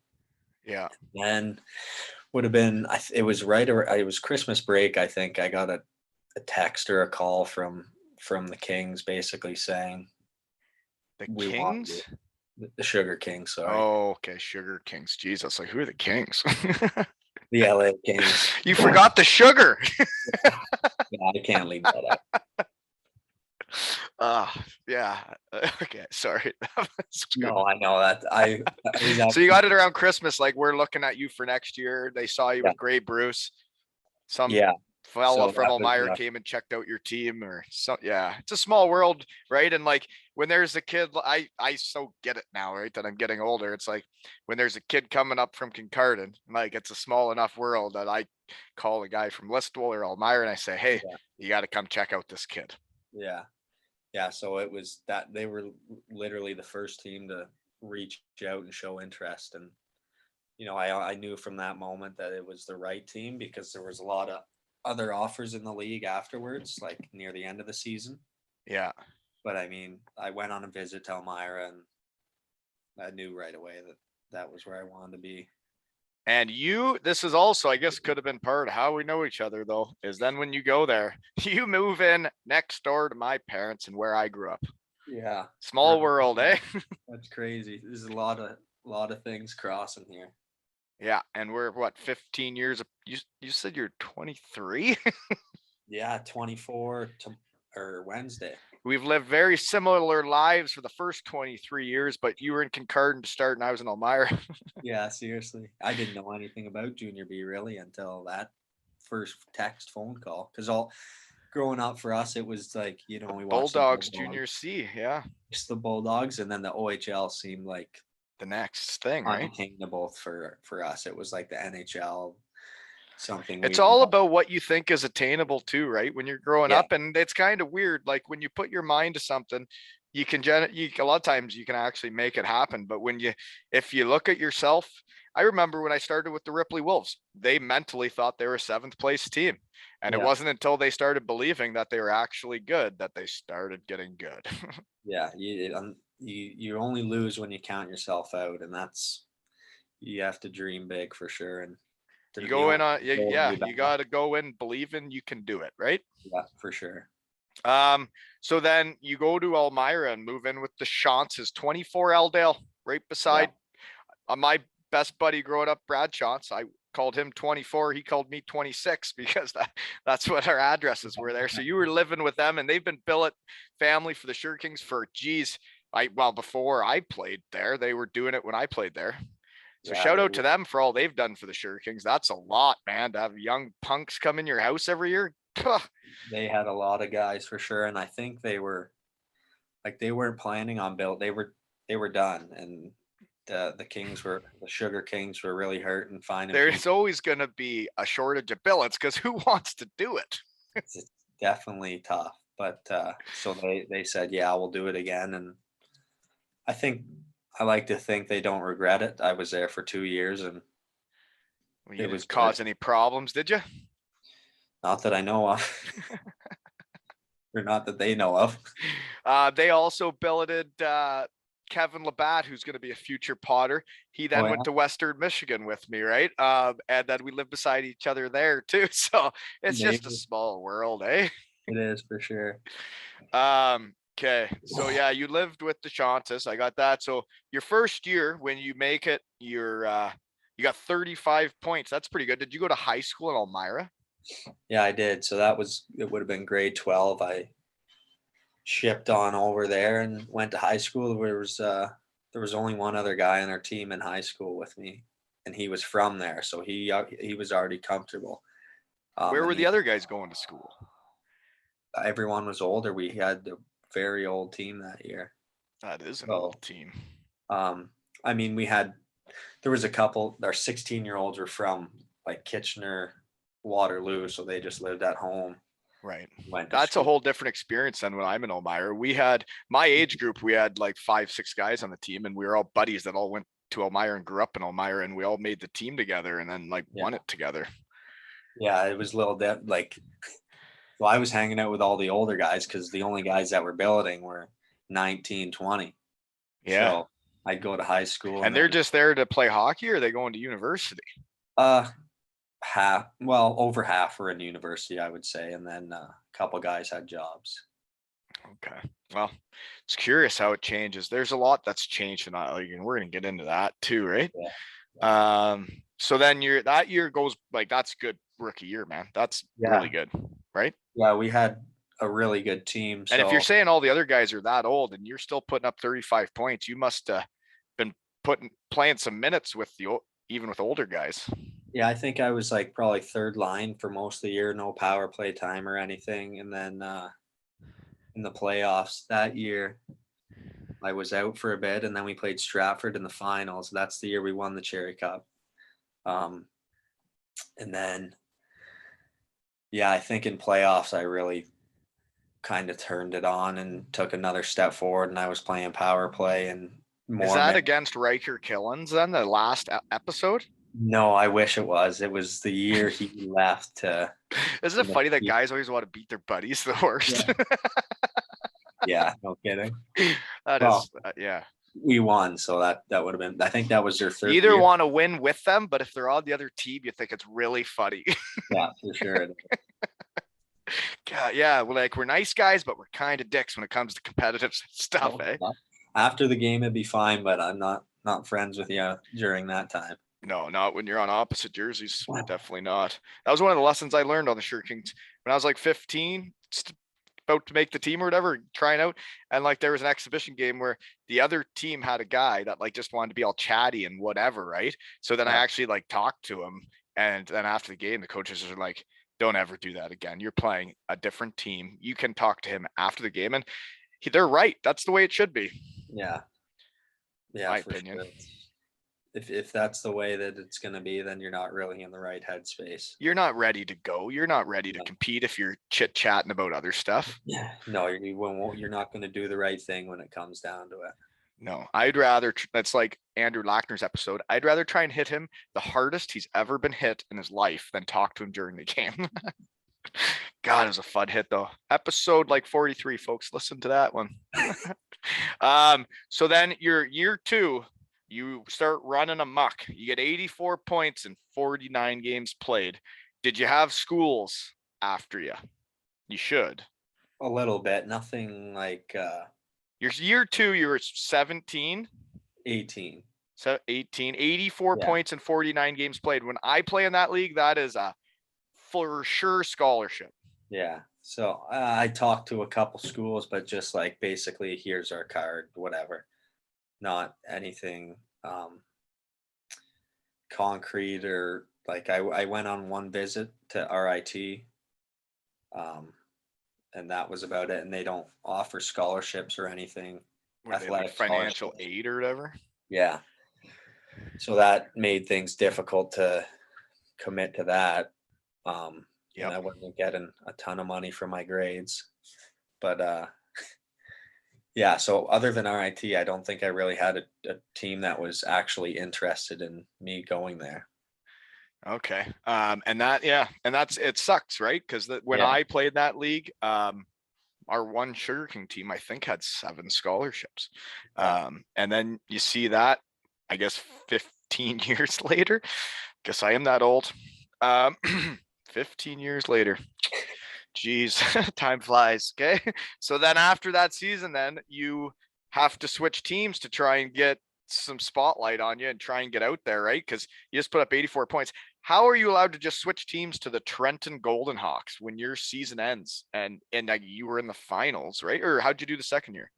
S1: Yeah.
S2: And would have been it was right or it was Christmas break. I think I got a text or a call from the Kings basically saying
S1: The
S2: we want you.
S1: Kings.
S2: The Sugar Kings, sorry.
S1: Oh, okay. Sugar Kings. Jesus, like who are the Kings?
S2: The LA Kings.
S1: You forgot the sugar.
S2: Yeah, I can't leave that out.
S1: Yeah. Okay, sorry. That's good.
S2: No, I know that. I was
S1: So you
S2: actually
S1: got it around Christmas. Like we're looking at you for next year. They saw you
S2: yeah,
S1: with Gray Bruce. Some
S2: yeah.
S1: fella
S2: So
S1: from
S2: that was
S1: Elmira came and checked out your team or so. Yeah, it's a small world, right? And like when there's a kid, I so get it now, right? That I'm getting older. It's like when there's a kid coming up from Kincardine, like it's a small enough world that I call a guy from Listowel or Elmira and I say, hey,
S2: yeah,
S1: you got to come check out this kid.
S2: yeah, yeah. So it was that they were literally the first team to reach out and show interest, and I knew from that moment that it was the right team because there was a lot of other offers in the league afterwards, like near the end of the season.
S1: Yeah.
S2: But I mean, I went on a visit to Elmira, and I knew right away that that was where I wanted to be.
S1: And this is also, I guess, could have been part of how we know each other, though, is then when you go there, you move in next door to my parents and where I grew up.
S2: Yeah,
S1: Small world, eh?
S2: that's crazy. There's a A lot of things crossing here.
S1: Yeah, and we're what, 15 years? You said you're 23.
S2: Yeah, 24 or Wednesday.
S1: We've lived very similar lives for the first 23 years, but you were in Kincardine to start, and I was in Elmira.
S2: Yeah, seriously. I didn't know anything about Junior B really until that first text phone call. Because all growing up for us, it was like, we watched the
S1: Bulldogs
S2: Bulldogs,
S1: Junior C, yeah,
S2: just the Bulldogs, and then the OHL seemed like
S1: the next thing, right?
S2: unattainable for us. It was like the NHL, something
S1: It's
S2: we
S1: all
S2: all,
S1: about what you think is attainable too, right? When you're growing
S2: yeah,
S1: up, and it's kind of weird. Like when you put your mind to something, you can a lot of times you can actually make it happen. But if you look at yourself, I remember when I started with the Ripley Wolves, they mentally thought they were a seventh place team. And it
S2: yeah,
S1: wasn't until they started believing that they were actually good that they started getting good.
S2: yeah. You only lose when you count yourself out, and you have to dream big for sure. And
S1: You
S2: you
S1: go in
S2: don't
S1: on,
S2: go way
S1: yeah,
S2: back.
S1: you got to go in believing you can do it, right?
S2: Yeah, for sure.
S1: So then you go to Elmira and move in with the Shances, 24 Eldale, right
S2: Yeah,
S1: beside my best buddy growing up, Brad Shantz. I called him 24. He called me 26 because that's what our addresses were there. So you were living with them, and they've been billet family for the Sure Kings for, geez, before I played there. They were doing it when I played there. So
S2: yeah.
S1: shout out to them for all they've done for the Sure Kings. That's a lot, man, to have young punks come in your house every year.
S2: They had a lot of guys for sure, and I think they weren't planning on build. They were done, and the Sugar Kings were really hurt and finding people.
S1: There's always going to be a shortage of billets because who wants to do it?
S2: It's definitely tough, but so they said, yeah, we'll do it again, and I think I like to think they don't regret it. I was there for 2 years, and
S1: Well, you
S2: it was
S1: didn't
S2: good.
S1: cause any problems, did you?
S2: Not that I know of, or not that they know of.
S1: They also billeted Kevin Labatt, who's going to be a future Potter. He
S2: Oh
S1: then
S2: yeah,
S1: went to Western Michigan with me, right? And then we live beside each other there too. So it's just a
S2: maybe
S1: small world, eh?
S2: it is for sure.
S1: Okay. So yeah, you lived with the Chances. I got that. So your first year when you make it, you got 35 points. That's pretty good. Did you go to high school in Elmira?
S2: Yeah, I did. So it would have been grade 12. I shipped on over there and went to high school. There was only one other guy on our team in high school with me, and he was from there, so he was already comfortable.
S1: Where
S2: And
S1: were the other guys going to school?
S2: everyone was older. We had a very old team that year.
S1: That is an
S2: So
S1: old team.
S2: um, I mean, there was a couple. Our 16-year-olds were from like Kitchener, Waterloo, so they just lived at home.
S1: Right.
S2: Went to
S1: That's a
S2: school.
S1: whole different experience than when I'm in Elmira. We had my age group, we had like 5, 6 guys on the team, and we were all buddies that all went to Elmira and grew up in Elmira, and we all made the team together and then like
S2: Yeah,
S1: won it together.
S2: yeah. It was a little like. Well, I was hanging out with all the older guys because the only guys that were billeting were 19, 20.
S1: Yeah.
S2: So I'd go to high school and
S1: And they're
S2: then
S1: just there to play hockey, or are they going to university?
S2: uh over half were in university, I would say, and then a couple guys had jobs.
S1: Okay. Well, it's curious how it changes. There's a lot that's changed in that league, and we're gonna get into that too, right?
S2: Yeah.
S1: So then that year goes like that's good rookie year, man. That's
S2: Yeah.
S1: really good, right?
S2: Yeah, we had a really good team.
S1: And if you're
S2: So
S1: saying all the other guys are that old and you're still putting up 35 points, you must have been playing some minutes with even with older guys.
S2: yeah, I think I was like probably third line for most of the year, no power play time or anything. And then in the playoffs that year, I was out for a bit, and then we played Stratford in the finals. That's the year we won the Cherry Cup. Um, and then, yeah, I think in playoffs, I really kind of turned it on and took another step forward, and I was playing power play and
S1: Is
S2: more
S1: that
S2: minutes.
S1: against Riker Killens then, the last episode?
S2: No, I wish it was. It was the year he left to.
S1: Isn't it funny that guys always want to beat their buddies the worst?
S2: Yeah, yeah, no kidding.
S1: That
S2: Well,
S1: is, yeah.
S2: we won, so that would have been. I think that was their
S1: You
S2: third
S1: either
S2: year.
S1: want to win with them, but if they're on the other team, you think it's really funny.
S2: Yeah, for sure.
S1: God, yeah, we're nice guys, but we're kind of dicks when it comes to competitive stuff, eh?
S2: After the game, it'd be fine, but I'm not not friends with you during that time.
S1: No, not when you're on opposite jerseys. Definitely not. That was one of the lessons I learned on the Sure Kings when I was like 15, about to make the team or whatever, trying out. And like there was an exhibition game where the other team had a guy that like just wanted to be all chatty and whatever, right? So then I actually like talked to him, and then after the game, the coaches are like, "Don't ever do that again. You're playing a different team. You can talk to him after the game." And they're right. That's the way it should be.
S2: Yeah. Yeah,
S1: My
S2: for
S1: opinion.
S2: sure. If that's the way that it's going to be, then you're not really in the right headspace.
S1: You're not ready to go. You're not ready to compete if you're chit chatting about other stuff.
S2: Yeah. No, you're not going to do the right thing when it comes down to it.
S1: No, I'd rather, that's like Andrew Lackner's episode. I'd rather try and hit him the hardest he's ever been hit in his life than talk to him during the game. God, it was a fun hit though. Episode like 43, folks. Listen to that one. So then your year 2, you start running amok. You get 84 points in 49 games played. Did you have schools after you? You should.
S2: A little bit. Nothing like
S1: Your year 2, you were 17.
S2: 18.
S1: So 18, 84 points in 49 games played. When I play in that league, that is a for sure scholarship.
S2: Yeah. So I talked to a couple schools, but just like basically, here's our card, whatever. Not anything concrete or like I went on one visit to RIT, and that was about it. And they don't offer scholarships or anything.
S1: Like financial aid or whatever.
S2: Yeah. So that made things difficult to commit to that. And I wasn't getting a ton of money for my grades, but yeah. So other than RIT, I don't think I really had a team that was actually interested in me going there.
S1: Okay. And that's, it sucks, right? Because when I played that league, our one Sugar King team, I think, had 7 scholarships. And then you see that, I guess, 15 years later. Guess I am that old. 15 years later. Jeez, time flies. Okay. So then after that season, then you have to switch teams to try and get some spotlight on you and try and get out there, right? Because you just put up 84 points. How are you allowed to just switch teams to the Trenton Golden Hawks when your season ends and like you were in the finals, right? Or how'd you do the second year?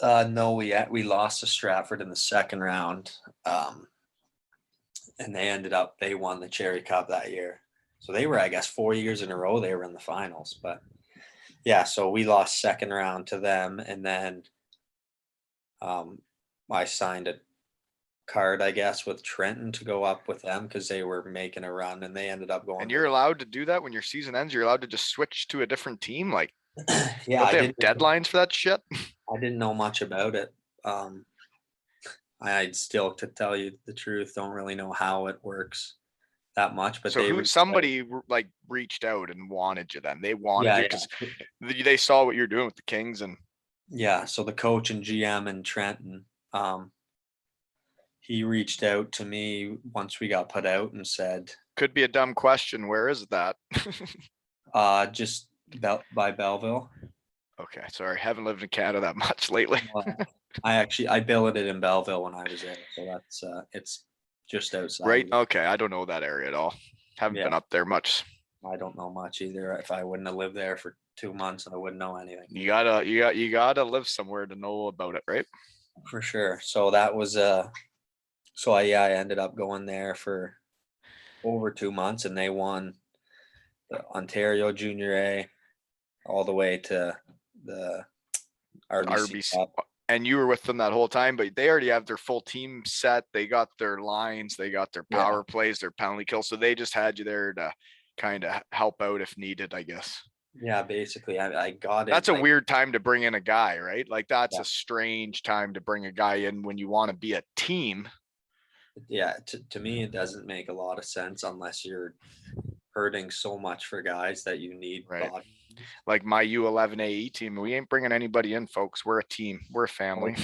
S2: No, we lost to Stratford in the second round, and they won the Cherry Cup that year. So they were, I guess, 4 years in a row they were in the finals. But yeah, so we lost second round to them, and then I signed a card, I guess, with Trenton to go up with them because they were making a run, and they ended up going.
S1: And you're allowed to do that when your season ends? You're allowed to just switch to a different team? Like,
S2: yeah,
S1: don't they have deadlines for that shit?
S2: I didn't know much about it. I'd still, to tell you the truth, don't really know how it works that much. But
S1: so somebody like reached out and wanted you then. They wanted you because they saw what you're doing with the Kings. And
S2: yeah, so the coach and GM in Trenton, he reached out to me once we got put out and said,
S1: could be a dumb question, where is that?
S2: Just by Belleville.
S1: Okay, sorry, haven't lived in Canada that much lately.
S2: I billeted in Belleville when I was there, so that's it's just outside.
S1: Right. Okay, I don't know that area at all. Haven't been up there much.
S2: I don't know much either. If I wouldn't have lived there for 2 months, I wouldn't know anything.
S1: You gotta live somewhere to know about it, right?
S2: For sure. So that was so I ended up going there for over 2 months, and they won the Ontario Junior A all the way to the RBC Cup.
S1: And you were with them that whole time, but they already have their full team set. They got their lines, they got their power plays, their penalty kills. So they just had you there to kind of help out if needed, I guess.
S2: Yeah, basically, I got it.
S1: That's a weird time to bring in a guy, right? Like that's a strange time to bring a guy in when you want to be a team.
S2: Yeah, to me, it doesn't make a lot of sense unless you're hurting so much for guys that you need.
S1: Right. Like my U11 AE team, we ain't bringing anybody in, folks. We're a team. We're a family.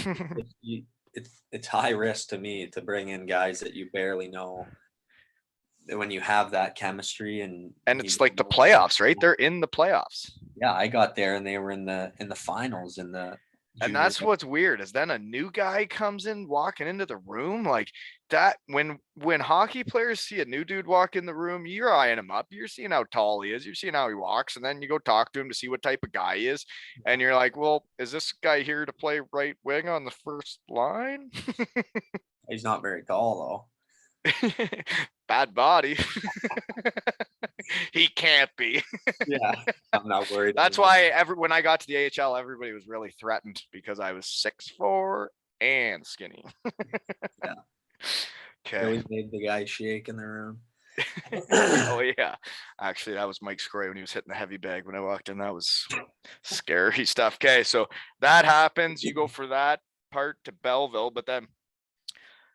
S2: It's high risk to me to bring in guys that you barely know. When you have that chemistry and
S1: it's like the playoffs, right? They're in the playoffs.
S2: Yeah, I got there and they were in the finals in the
S1: And
S2: junior.
S1: that's what's weird is then a new guy comes in walking into the room like that. When hockey players see a new dude walk in the room, you're eyeing him up. You're seeing how tall he is. You're seeing how he walks, and then you go talk to him to see what type of guy he is. And you're like, well, is this guy here to play right wing on the first line?
S2: He's not very tall
S1: Bad body. He can't be.
S2: though. Yeah, I'm not worried.
S1: That's why when I got to the AHL, everybody was really threatened because I was 6'4" and skinny.
S2: Yeah.
S1: Okay.
S2: Always made the guy shake in the room.
S1: Oh yeah. Actually, that was Mike Scroy when he was hitting the heavy bag when I walked in. That was scary stuff. Okay, so that happens. You go for that part to Belleville, but then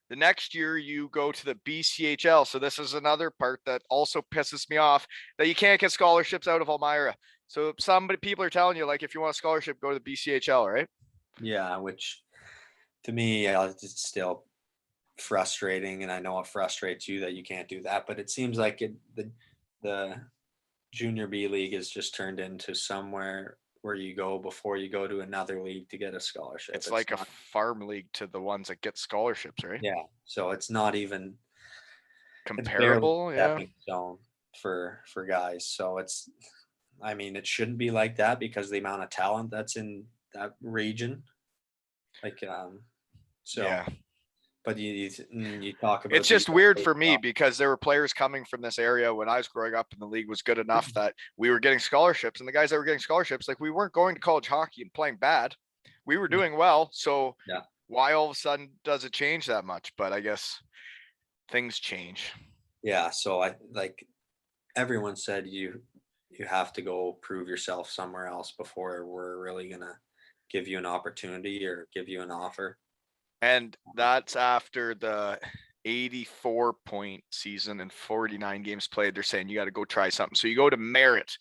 S1: the next year you go to the BCHL. So this is another part that also pisses me off that you can't get scholarships out of Elmira. So people are telling you like if you want a scholarship, go to the BCHL, right?
S2: Yeah, which to me, it's still frustrating, and I know it frustrates you that you can't do that. But it seems like the junior B league is just turned into somewhere where you go before you go to another league to get a scholarship.
S1: It's like not a farm league to the ones that get scholarships, right?
S2: Yeah, so it's not even
S1: comparable. Yeah,
S2: stepping stone for guys. So I mean, it shouldn't be like that because the amount of talent that's in that region. Like, so.
S1: Yeah.
S2: But you talk about
S1: it's just weird for me because there were players coming from this area when I was growing up and the league was good enough that we were getting scholarships, and the guys that were getting scholarships, like we weren't going to college hockey and playing bad. We were doing well. So
S2: yeah.
S1: Why all of a sudden does it change that much? But I guess things change.
S2: Yeah. So everyone said you have to go prove yourself somewhere else before we're really going to give you an opportunity or give you an offer.
S1: And that's after the 84-point season and 49 games played. They're saying you got to go try something. So you go to Merritt.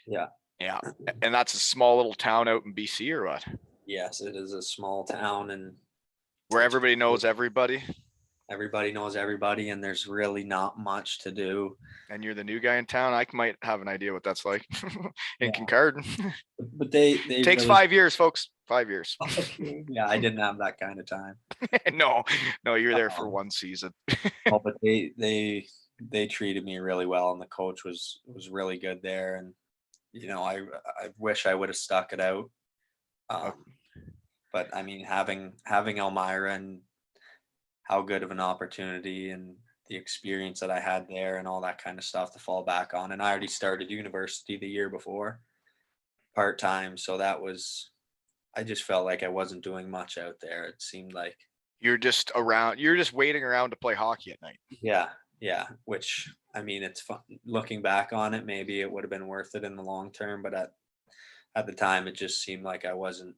S2: Yeah.
S1: Yeah. And that's a small little town out in BC or what?
S2: Yes, it is a small town, and
S1: where everybody knows everybody.
S2: Everybody knows everybody, and there's really not much to do.
S1: And you're the new guy in town. I might have an idea what that's like in Kincardine.
S2: But they
S1: takes really... 5 years, folks. 5 years.
S2: Yeah, I didn't have that kind of time.
S1: No, you're there for one season.
S2: Oh, but they treated me really well, and the coach was really good there. And I wish I would have stuck it out. But I mean, having Elmira and how good of an opportunity and the experience that I had there and all that kind of stuff to fall back on. And I already started university the year before part-time. So I just felt like I wasn't doing much out there. It seemed like
S1: you're just waiting around to play hockey at night.
S2: Yeah. Yeah. Which, I mean, it's fun looking back on it. Maybe it would have been worth it in the long term, but at the time it just seemed like I wasn't,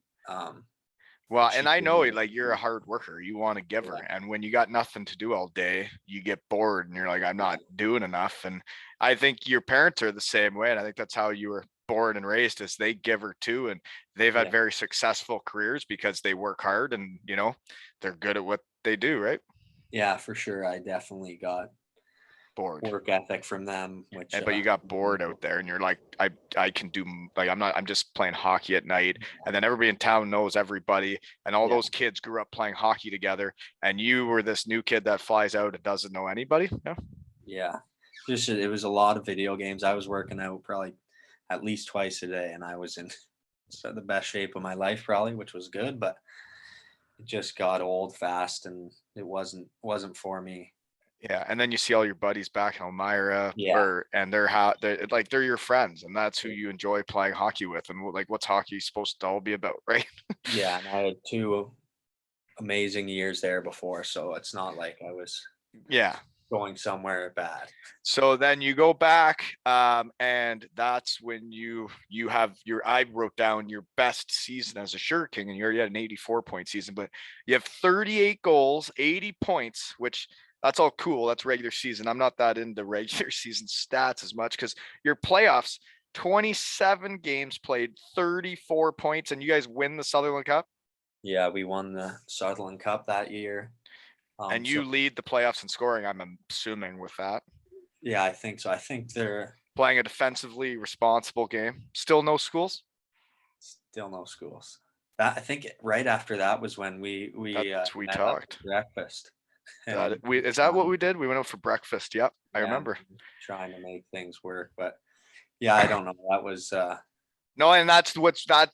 S1: well, and I know like you're a hard worker. You want to give her. And when you got nothing to do all day, you get bored and you're like, I'm not doing enough. And I think your parents are the same way. And I think that's how you were born and raised, is they give her too. And they've had very successful careers because they work hard and, they're good at what they do, right?
S2: Yeah, for sure. I definitely got
S1: bored
S2: work ethic from them,
S1: but you got bored out there and you're like, I can do, like, I'm just playing hockey at night, and then everybody in town knows everybody, and all those kids grew up playing hockey together, and you were this new kid that flies out and doesn't know anybody.
S2: Just it was a lot of video games. I was working out probably at least twice a day, and I was in the best shape of my life probably, which was good, but it just got old fast and it wasn't for me.
S1: Yeah, and then you see all your buddies back in Elmira, and they're your friends, and that's who you enjoy playing hockey with. And like, what's hockey supposed to all be about, right?
S2: Yeah, and I had 2 amazing years there before, so it's not like I was going somewhere bad.
S1: So then you go back, and that's when you have I wrote down your best season as a Sugar King, and you already had an 84-point season, but you have 38 goals, 80 points, which that's all cool. That's regular season. I'm not that into regular season stats as much because your playoffs, 27 games played, 34 points, and you guys win the Sutherland Cup.
S2: Yeah, we won the Sutherland Cup that year.
S1: And you lead the playoffs in scoring, I'm assuming, with that.
S2: Yeah, I think so. I think they're
S1: playing a defensively responsible game. Still no schools?
S2: Still no schools. That I think right after that was when we
S1: That's we
S2: met up for
S1: talked.
S2: breakfast,
S1: That
S2: and
S1: we is that what we did? We went out for breakfast. Yep, I
S2: yeah,
S1: remember.
S2: trying to make things work. But yeah, I don't know. That was
S1: No, and that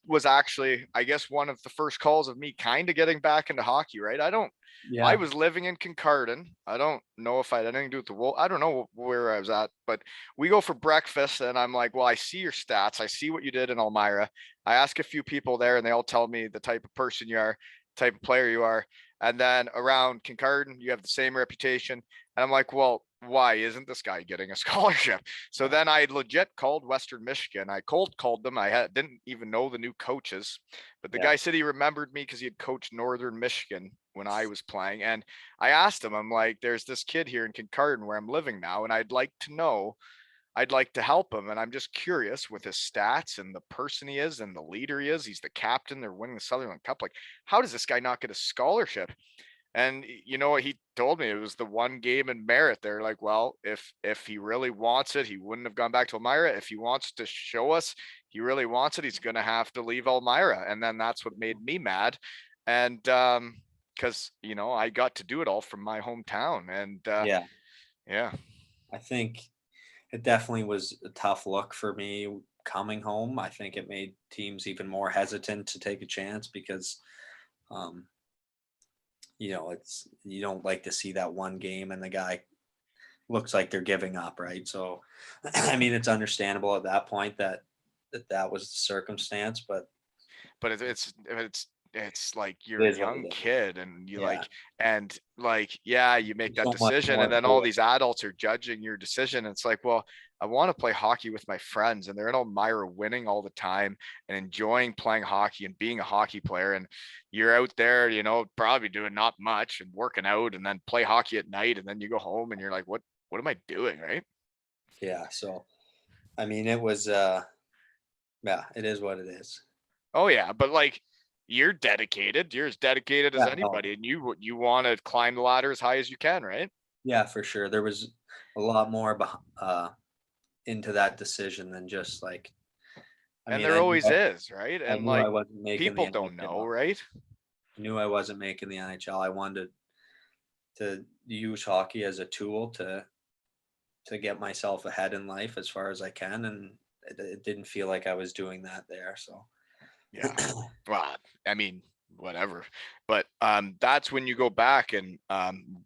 S1: was actually, I guess, one of the first calls of me kind of getting back into hockey, right? I
S2: yeah,
S1: was living in Kincardine. I don't know if I had anything to do with the Wolf. I don't know where I was at, but we go for breakfast, and I'm like, well, I see your stats. I see what you did in Elmira. I ask a few people there, and they all tell me the type of person you are, type of player you are. And then around Kincardine, you have the same reputation. And I'm like, well, why isn't this guy getting a scholarship? So then I legit called Western Michigan. I cold called them. Didn't even know the new coaches, but the
S2: yeah,
S1: guy said he remembered me because he had coached Northern Michigan when I was playing. And I asked him, I'm like, there's this kid here in Kincardine where I'm living now, and I'd like to help him. And I'm just curious with his stats and the person he is and the leader he is. He's the captain. They're winning the Sutherland Cup. Like, how does this guy not get a scholarship? And you know what he told me? It was the one game in merit. They're like, well, if he really wants it, he wouldn't have gone back to Elmira. If he wants to show us he really wants it, he's gonna have to leave Elmira. And then that's what made me mad. And because I got to do it all from my hometown. And
S2: yeah.
S1: yeah.
S2: I think it definitely was a tough look for me coming home. I think it made teams even more hesitant to take a chance because, um, it's you don't like to see that one game and the guy looks like they're giving up, right? So, I mean, it's understandable at that point that was the circumstance, but
S1: But it's like
S2: it
S1: you're a
S2: is what
S1: young
S2: it is.
S1: kid, and
S2: Yeah,
S1: yeah, you make
S2: there's
S1: that
S2: so much
S1: decision,
S2: more
S1: and then
S2: to
S1: all
S2: it.
S1: these adults are judging your decision. It's like, well, I want to play hockey with my friends, and they're in Elmira winning all the time and enjoying playing hockey and being a hockey player. And you're out there, probably doing not much and working out, and then play hockey at night, and then you go home and you're like, what am I doing, right?
S2: Yeah, so I mean, it was yeah, it is what it is.
S1: Oh yeah, but like you're dedicated. You're as dedicated as
S2: Yeah, no,
S1: anybody, and you want to climb the ladder as high as you can, right?
S2: yeah, for sure. There was a lot more into that decision than just like, I
S1: And
S2: mean,
S1: there always is, right?
S2: I
S1: And
S2: knew I
S1: like
S2: wasn't making the
S1: people don't know,
S2: NHL.
S1: right?
S2: I knew I wasn't making the NHL. I wanted to use hockey as a tool to get myself ahead in life as far as I can, and it didn't feel like I was doing that there. So
S1: Yeah. Well, I mean, whatever. But that's when you go back and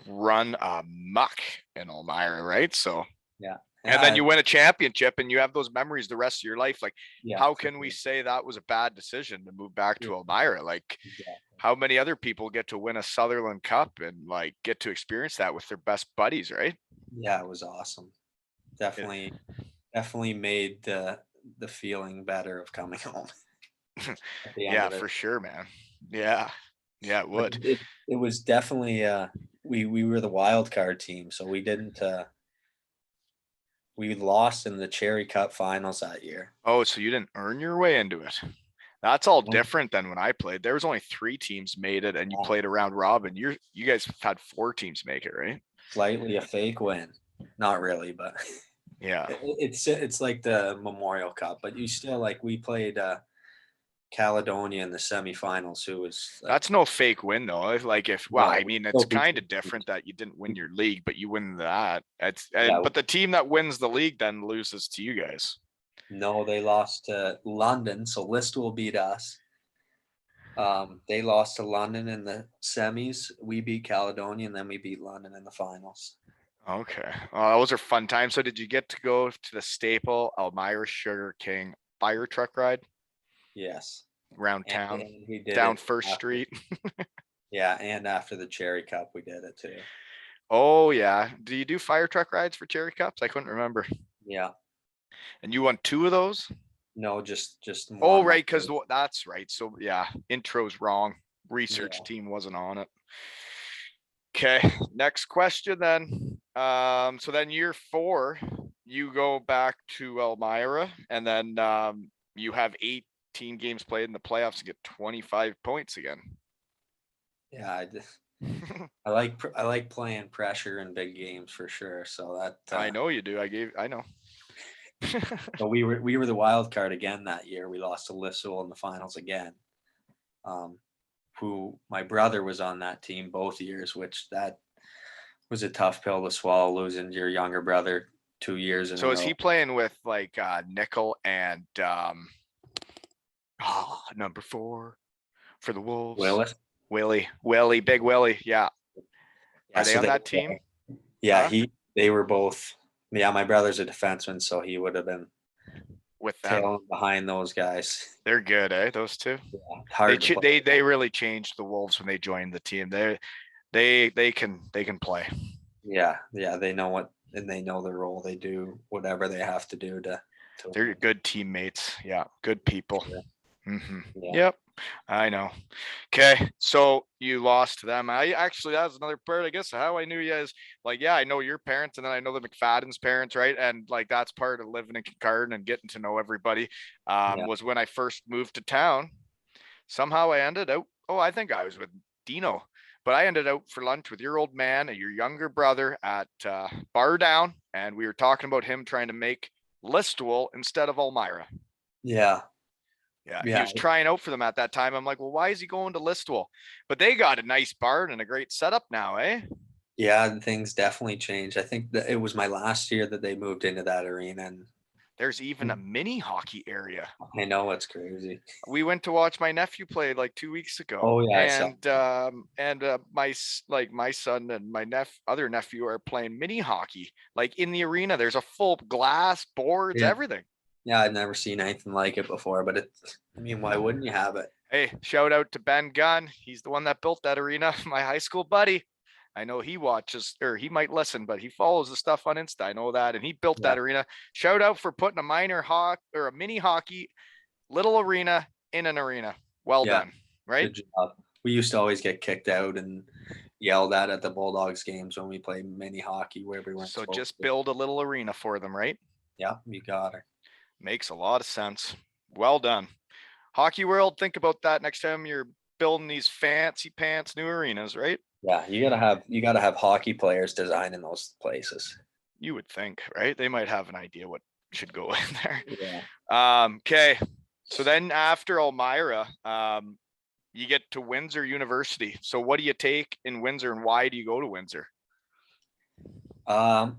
S1: run a muck in Elmira, right? So
S2: yeah,
S1: and then
S2: yeah,
S1: you win a championship and you have those memories the rest of your life. Like,
S2: yeah,
S1: how
S2: for
S1: can we
S2: sure.
S1: say that was a bad decision to move back
S2: Yeah,
S1: to Elmira? Like,
S2: exactly.
S1: how many other people get to win a Sutherland Cup and like get to experience that with their best buddies, right?
S2: Yeah, it was awesome.
S1: It,
S2: Definitely, definitely made the feeling better of coming home at the end
S1: yeah,
S2: of it.
S1: for sure, man. Yeah, yeah, it
S2: But
S1: would.
S2: it was definitely we were the wild card team, so we lost in the Cherry Cup finals that year.
S1: Oh, so you didn't earn your way into it. That's all
S2: Um,
S1: different than when I played. There was only 3 teams made it, and you
S2: yeah,
S1: played a round robin. You guys have had 4 teams make it, right?
S2: slightly a fake win. Not really, but
S1: Yeah,
S2: it's like the Memorial Cup, but you still like we played Caledonia in the semifinals, who was like
S1: that's no fake win though. Like if well,
S2: no,
S1: I
S2: we
S1: mean, it's
S2: still beat
S1: kind
S2: them.
S1: of different that you didn't win your league, but you win that.
S2: Yeah,
S1: But the team that wins the league then loses to you guys.
S2: no, they lost to London, so Listowel beat us. They lost to London in the semis. We beat Caledonia, and then we beat London in the finals.
S1: Okay, those are fun times. So did you get to go to the staple Elmira Sugar King fire truck ride
S2: Yes,
S1: around town,
S2: and we did
S1: down
S2: it
S1: First
S2: after.
S1: Street?
S2: Yeah, and after the Cherry Cup, we did it too.
S1: Oh yeah. Do you do fire truck rides for Cherry Cups? I couldn't remember.
S2: Yeah,
S1: And you won 2 of those?
S2: no, just
S1: Oh,
S2: one.
S1: right, because that's right. So yeah, intro's wrong. Research
S2: Yeah,
S1: team wasn't on it. Okay, next question then. So then year 4, you go back to Elmira, and then you have 18 games played in the playoffs to get 25 points again.
S2: yeah. I like playing pressure in big games for sure. So
S1: I know you do. I know.
S2: but we were the wild card again that year. We lost to Lissel in the finals again. who my brother was on that team both years, which that was a tough pill to swallow, losing your younger brother 2 years in a
S1: So is he
S2: row.
S1: playing with like nickel and number 4 for the Wolves?
S2: Willis.
S1: Willie, Big Willie. Yeah.
S2: Yeah,
S1: Are they
S2: so
S1: on
S2: they
S1: that team?
S2: yeah,
S1: Huh?
S2: they were both. Yeah, my brother's a defenseman, so he would have been
S1: With them.
S2: tailing behind those guys.
S1: They're good, eh? Those two.
S2: Yeah,
S1: They
S2: hard to
S1: ch-
S2: play.
S1: they really changed the Wolves when they joined the team. They can play.
S2: Yeah, they know what, and they know their role. They do whatever they have to do to
S1: They're
S2: win.
S1: good teammates. Yeah, good people.
S2: Sure. Yeah,
S1: Yep, I know. Okay, so you lost to them. I actually that was another part, I guess, how I knew you is like, yeah, I know your parents, and then I know the McFadden's parents, right? And like that's part of living in Kincardine and getting to know everybody.
S2: yeah,
S1: Was when I first moved to town. Somehow I ended out. Oh, I think I was with Dino, but I ended out for lunch with your old man and your younger brother at Bar Down, and we were talking about him trying to make Listowel instead of Elmira.
S2: yeah,
S1: Yeah, he
S2: yeah,
S1: was trying out for them at that time. I'm like, well, why is he going to Listowel? But they got a nice barn and a great setup now, eh?
S2: yeah. Things definitely changed. I think that it was my last year that they moved into that arena, and
S1: There's even a mini hockey area.
S2: I know it's crazy.
S1: We went to watch my nephew play like 2 weeks ago,
S2: Oh yeah, I saw.
S1: and my son and my other nephew are playing mini hockey like in the arena. There's a full glass boards,
S2: Yeah,
S1: everything.
S2: yeah. I've never seen anything like it before, but it's. I mean, why wouldn't you have it?
S1: Hey, shout out to Ben Gunn. He's the one that built that arena. My high school buddy. I know he watches, or he might listen, but he follows the stuff on Insta. I know that, and he built
S2: Yeah,
S1: that arena. Shout out for putting a minor hawk or a mini hockey little arena in an arena. Well
S2: yeah.
S1: done, right?
S2: Good job. We used to always get kicked out and yelled at the Bulldogs games when we played mini hockey where we weren't
S1: So
S2: supposed
S1: just
S2: to.
S1: build a little arena for them, right?
S2: Yeah, you got her.
S1: Makes a lot of sense. Well done. Hockey world, think about that next time you're building these fancy pants new arenas, right?
S2: Yeah, you gotta have hockey players designing those places.
S1: You would think, right? They might have an idea what should go in there.
S2: Yeah.
S1: Okay. So then after Elmira, you get to Windsor University. So what do you take in Windsor and why do you go to Windsor?
S2: Um,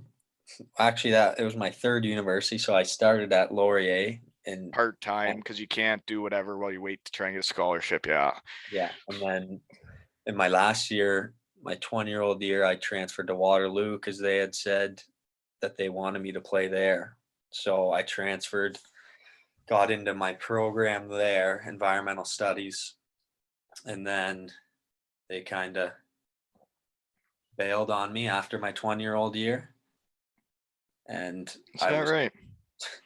S2: Actually, that it was my third university, so I started at Laurier, and
S1: Part time because you can't do whatever while you wait to try and get a scholarship. Yeah.
S2: yeah, and then in my last year, my 20-year-old year, I transferred to Waterloo because they had said that they wanted me to play there. So I transferred, got into my program there, environmental studies, and then they kind of bailed on me after my 20-year-old year, and
S1: Is
S2: I
S1: that
S2: was
S1: right?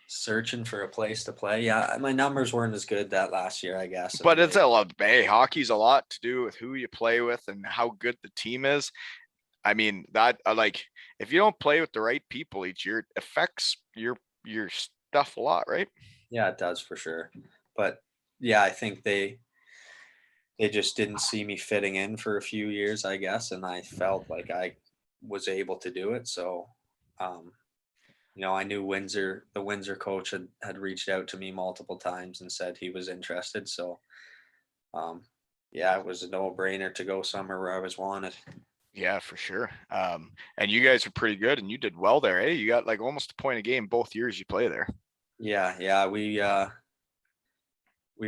S2: searching for a place to play. Yeah, my numbers weren't as good that last year, I guess, and
S1: But it's
S2: they.
S1: a lot. Hey, hockey's a lot to do with who you play with and how good the team is. I mean, that like if you don't play with the right people each year, it affects your stuff a lot, right?
S2: Yeah, it does for sure. But yeah, I think they just didn't see me fitting in for a few years, I guess, and I felt like I was able to do it. So, um, I knew the Windsor coach had reached out to me multiple times and said he was interested. So, um, yeah, it was a no-brainer to go somewhere where I was wanted.
S1: Yeah, for sure. And you guys are pretty good, and you did well there. Hey, you got like almost a point a game both years you play there.
S2: Yeah, we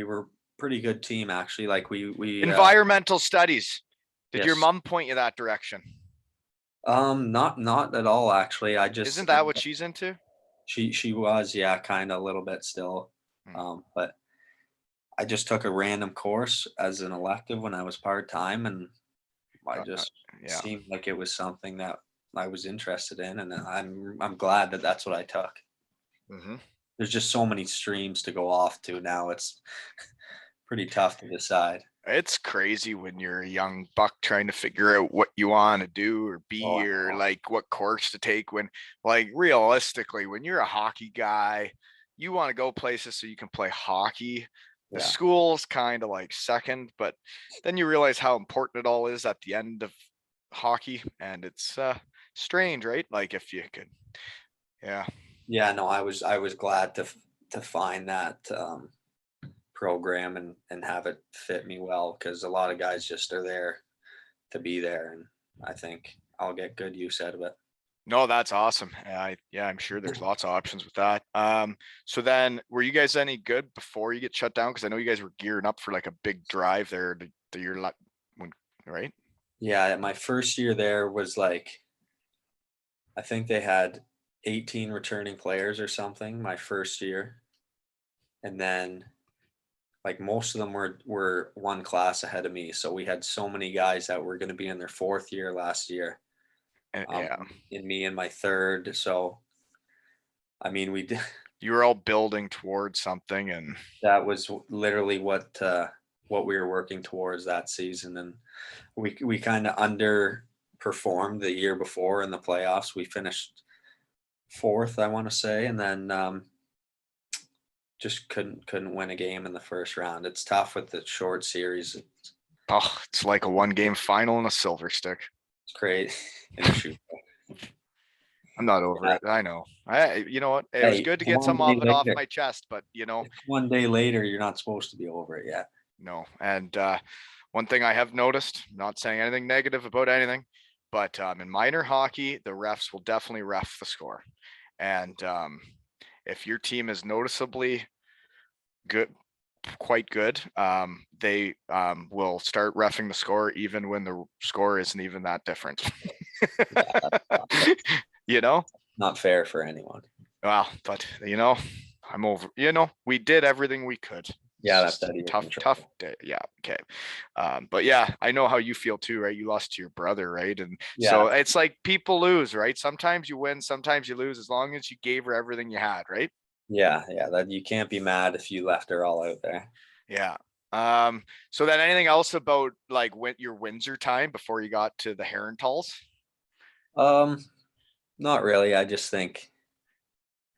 S2: were pretty good team actually. Like we
S1: Environmental studies. Did your
S2: yes.
S1: mom point you that direction?
S2: Not at all actually. I
S1: Isn't
S2: just
S1: that what she's into?
S2: she was, yeah, kind of a little bit still.
S1: Hmm.
S2: But I just took a random course as an elective when I was part-time, and I just
S1: Yeah.
S2: seemed like it was something that I was interested in, and I'm glad that that's what I took.
S1: Mm-hmm.
S2: There's just so many streams to go off to now. It's pretty tough to decide.
S1: It's crazy when you're a young buck trying to figure out what you want to do or
S2: Oh,
S1: be
S2: I
S1: or
S2: know.
S1: like what course to take when like realistically when you're a hockey guy, you want to go places so you can play hockey. The
S2: Yeah.
S1: school's kind of like second, but then you realize how important it all is at the end of hockey and it's strange, right? Like if you could yeah.
S2: Yeah, no, I was glad to find that program and have it fit me well, because a lot of guys just are there to be there, and I think I'll get good use out of it.
S1: No, that's awesome. I'm sure there's lots of options with that. So then were you guys any good before you get shut down? Because I know you guys were gearing up for like a big drive there the year when, right?
S2: Yeah, my first year there was like, I think they had 18 returning players or something my first year. And then like most of them were one class ahead of me. So we had so many guys that were going to be in their fourth year last year.
S1: Yeah.
S2: In me in my third. So I mean, we did.
S1: You were all building towards something, and
S2: That was literally what we were working towards that season, and we kind of underperformed the year before in the playoffs. We finished fourth, I want to say, and then just couldn't win a game in the first round. It's tough with the short series.
S1: it's like a 1-game final and a silver stick.
S2: It's great in a shoot.
S1: I'm not over it. I know. You know what? It was good to get some
S2: one
S1: of
S2: day
S1: it off
S2: later.
S1: my chest, but
S2: It's one day later, you're not supposed to be over it yet.
S1: no. And one thing I have noticed, not saying anything negative about anything, but in minor hockey, the refs will definitely ref the score. And if your team is noticeably good, quite good, they will start reffing the score even when the score isn't even that different. You know?
S2: Not fair for anyone.
S1: Well, but I'm over. We did everything we could.
S2: Yeah,
S1: It's
S2: that's
S1: just tough day. Yeah, okay. But yeah, I know how you feel too, right? You lost to your brother, right? And so it's like people lose, right? Sometimes you win, sometimes you lose, as long as you gave her everything you had, right?
S2: Yeah, that you can't be mad if you left her all out there.
S1: Yeah. So then anything else about like your Windsor time before you got to the Herentals?
S2: Not really. I just think,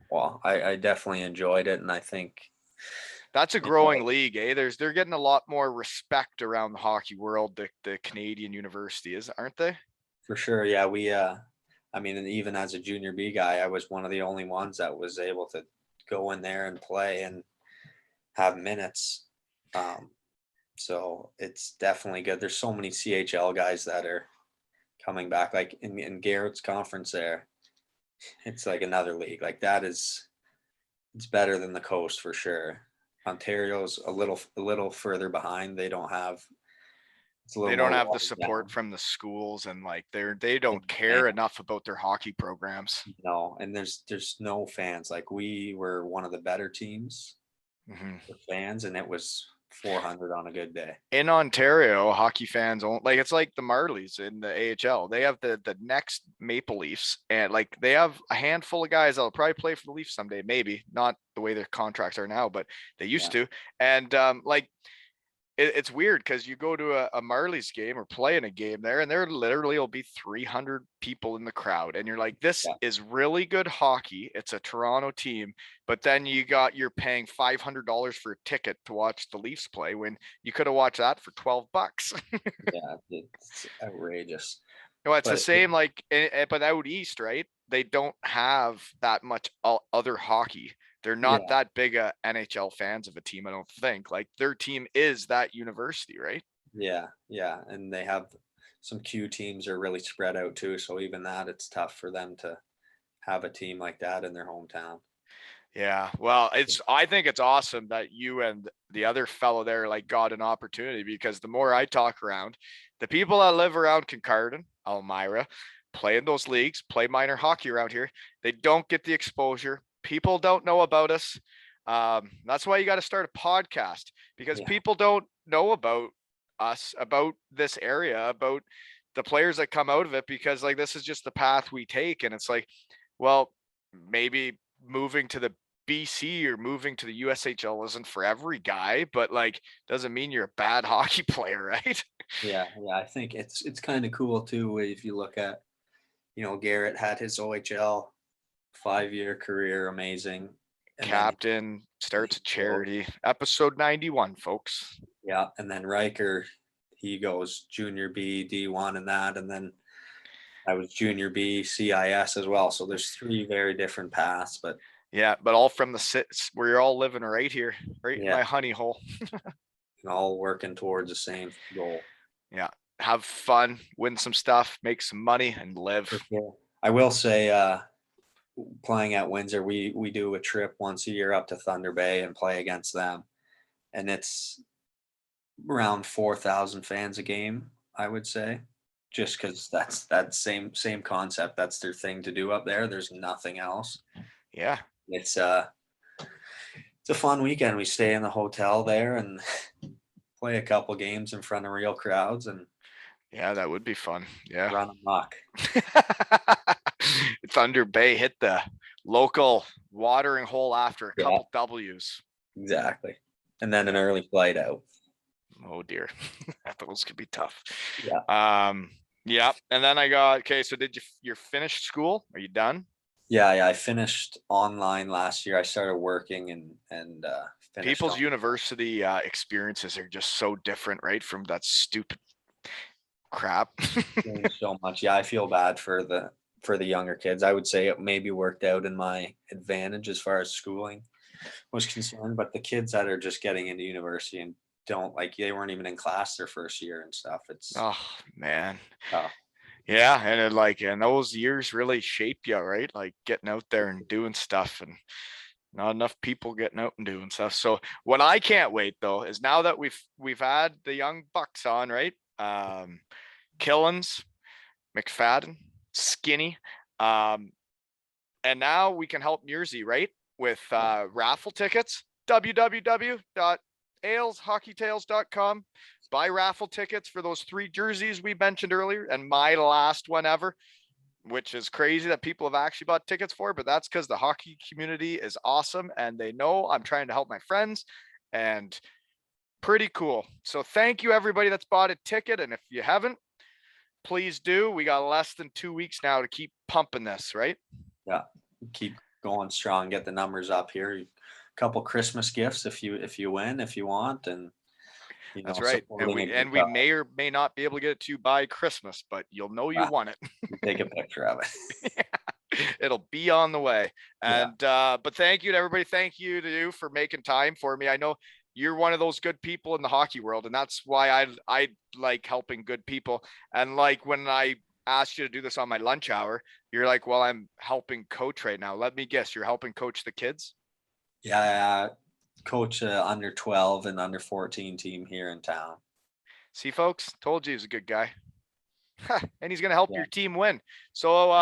S2: well, I definitely enjoyed it, and I think
S1: That's a growing league, eh? They're getting a lot more respect around the hockey world, the Canadian university is, aren't they?
S2: for sure, yeah, I mean, and even as a junior B guy, I was one of the only ones that was able to go in there and play and have minutes. So it's definitely good. There's so many CHL guys that are coming back, like in Garrett's conference there. It's like another league. Like it's better than the coast for sure. Ontario's a little further behind. They don't have it's a little
S1: They don't
S2: more
S1: have the
S2: watered
S1: support
S2: down.
S1: from the schools, and like they don't
S2: And
S1: care enough about their hockey programs.
S2: no, and there's no fans. Like we were one of the better teams
S1: Mm-hmm.
S2: for fans, and it was 400 on a good day.
S1: In Ontario, hockey fans don't like it's like the Marlies in the AHL. They have the next Maple Leafs, and like they have a handful of guys that'll probably play for the Leafs someday, maybe not the way their contracts are now, but they used
S2: Yeah,
S1: to. And like it's weird because you go to a Marlies game or play in a game there, and there literally will be 300 people in the crowd, and you're like, this
S2: yeah,
S1: is really good hockey. It's a Toronto team, but then you're paying $500 for a ticket to watch the Leafs play when you could have watched that for $12.
S2: yeah. It's outrageous.
S1: No, it's the
S2: But
S1: same like, but out east, right? They don't have that much other hockey. They're not
S2: yeah,
S1: that big a NHL fans of a team, I don't think. Like their team is that university, right?
S2: yeah, and they have some Q teams are really spread out too. So even that, it's tough for them to have a team like that in their hometown.
S1: Yeah. Well, I think it's awesome that you and the other fellow there like got an opportunity, because the more I talk around, the people that live around Kincardine, Elmira, play in those leagues, play minor hockey around here, they don't get the exposure. People don't know about us. That's why you got to start a podcast, because
S2: Yeah,
S1: people don't know about us, about this area, about the players that come out of it, because like this is just the path we take. And it's like, well, maybe moving to the BC or moving to the USHL isn't for every guy, but like doesn't mean you're a bad hockey player, right?
S2: yeah. I think it's kind of cool too if you look at, Garrett had his OHL 5-year career, amazing, and then
S1: Captain starts a
S2: he goes,
S1: charity. Episode 91, folks.
S2: yeah, and then Riker, he goes junior B, D1, and that, and then I was junior B, CIS as well. So there's 3 very different paths, but
S1: Yeah, but all from the sits where you're all living right here, right in
S2: Yeah,
S1: my honey hole.
S2: all working towards the same goal.
S1: Yeah. Have fun, win some stuff, make some money, and
S2: For
S1: live.
S2: sure. I will say, playing at Windsor, we do a trip once a year up to Thunder Bay and play against them, and it's around 4,000 fans a game, I would say, just because that's that same concept. That's their thing to do up there. There's nothing else.
S1: Yeah.
S2: It's it's a fun weekend. We stay in the hotel there and play a couple games in front of real crowds and
S1: Yeah, that would be fun. Yeah.
S2: run amok.
S1: Thunder Bay hit the local watering hole after a
S2: Yeah,
S1: couple W's.
S2: exactly. And then an early flight out.
S1: Oh dear. Those could be tough.
S2: Yeah.
S1: Yeah. And then I got, okay, so you're finished school? Are you done?
S2: Yeah. I finished online last year. I started working and finished
S1: People's
S2: on
S1: university experiences are just so different, right? From that stupid crap.
S2: doing so much. Yeah, I feel bad for the younger kids. I would say it maybe worked out in my advantage as far as schooling was concerned, but the kids that are just getting into university and don't like they weren't even in class their first year and stuff. It's
S1: Oh man.
S2: tough.
S1: Yeah, and and those years really shape you, right? Like getting out there and doing stuff, and not enough people getting out and doing stuff. So what I can't wait though is now that we've had the young bucks on, right? Killens, McFadden, Skinny, um, and now we can help Muirsy, right? With raffle tickets. www.aleshockeytales.com. Buy raffle tickets for those 3 jerseys we mentioned earlier, and my last one ever, which is crazy that people have actually bought tickets for, but that's because the hockey community is awesome and they know I'm trying to help my friends, and pretty cool. So thank you everybody that's bought a ticket, and if you haven't, please do. We got less than 2 weeks now to keep pumping this, right?
S2: Yeah. Keep going strong, get the numbers up here. A couple Christmas gifts if you win, if you want, and
S1: That's right. And
S2: supporting a
S1: we
S2: good
S1: and we
S2: cause.
S1: may or may not be able to get it to you by Christmas, but you'll know you
S2: Ah,
S1: won it.
S2: take a picture of it.
S1: It'll be on the way.
S2: Yeah.
S1: And but thank you to everybody. Thank you to you for making time for me. I know you're one of those good people in the hockey world, and that's why I like helping good people. And like when I asked you to do this on my lunch hour, you're like, "Well, I'm helping coach right now." Let me guess, you're helping coach the kids?
S2: Yeah, coach under 12 and under 14 team here in town.
S1: See, folks, told you he's a good guy. And he's going to help
S2: Yeah.
S1: your team win. So,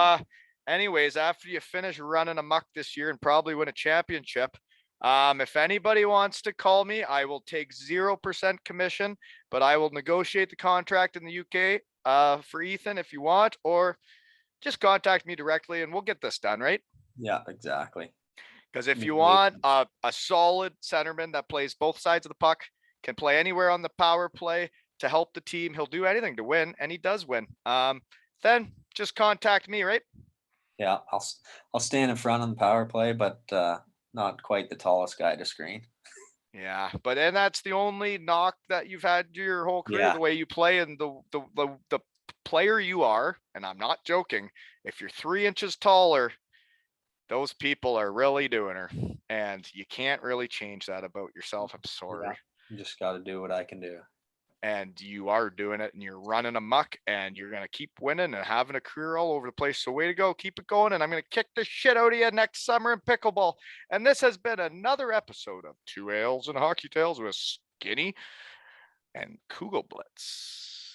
S1: anyways, after you finish running amok this year and probably win a championship, if anybody wants to call me, I will take 0% commission, but I will negotiate the contract in the UK for Ethan if you want, or just contact me directly and we'll get this done, right?
S2: Yeah, exactly.
S1: Because if you
S2: Maybe.
S1: want a solid centerman that plays both sides of the puck, can play anywhere on the power play to help the team, he'll do anything to win, and he does win. Then just contact me, right?
S2: Yeah, I'll stand in front on the power play, but not quite the tallest guy to screen.
S1: Yeah, but and that's the only knock that you've had your whole career,
S2: Yeah,
S1: the way you play and the player you are, and I'm not joking. If you're 3 inches taller, those people are really doing her, and you can't really change that about yourself. I'm
S2: yeah.
S1: sorry.
S2: You just got to do what I can do.
S1: And you are doing it and you're running amok and you're going to keep winning and having a career all over the place. So way to go. Keep it going. And I'm going to kick the shit out of you next summer in pickleball. And this has been another episode of 2 Ales and Hockey Tales with Skinny and Kugelblitz.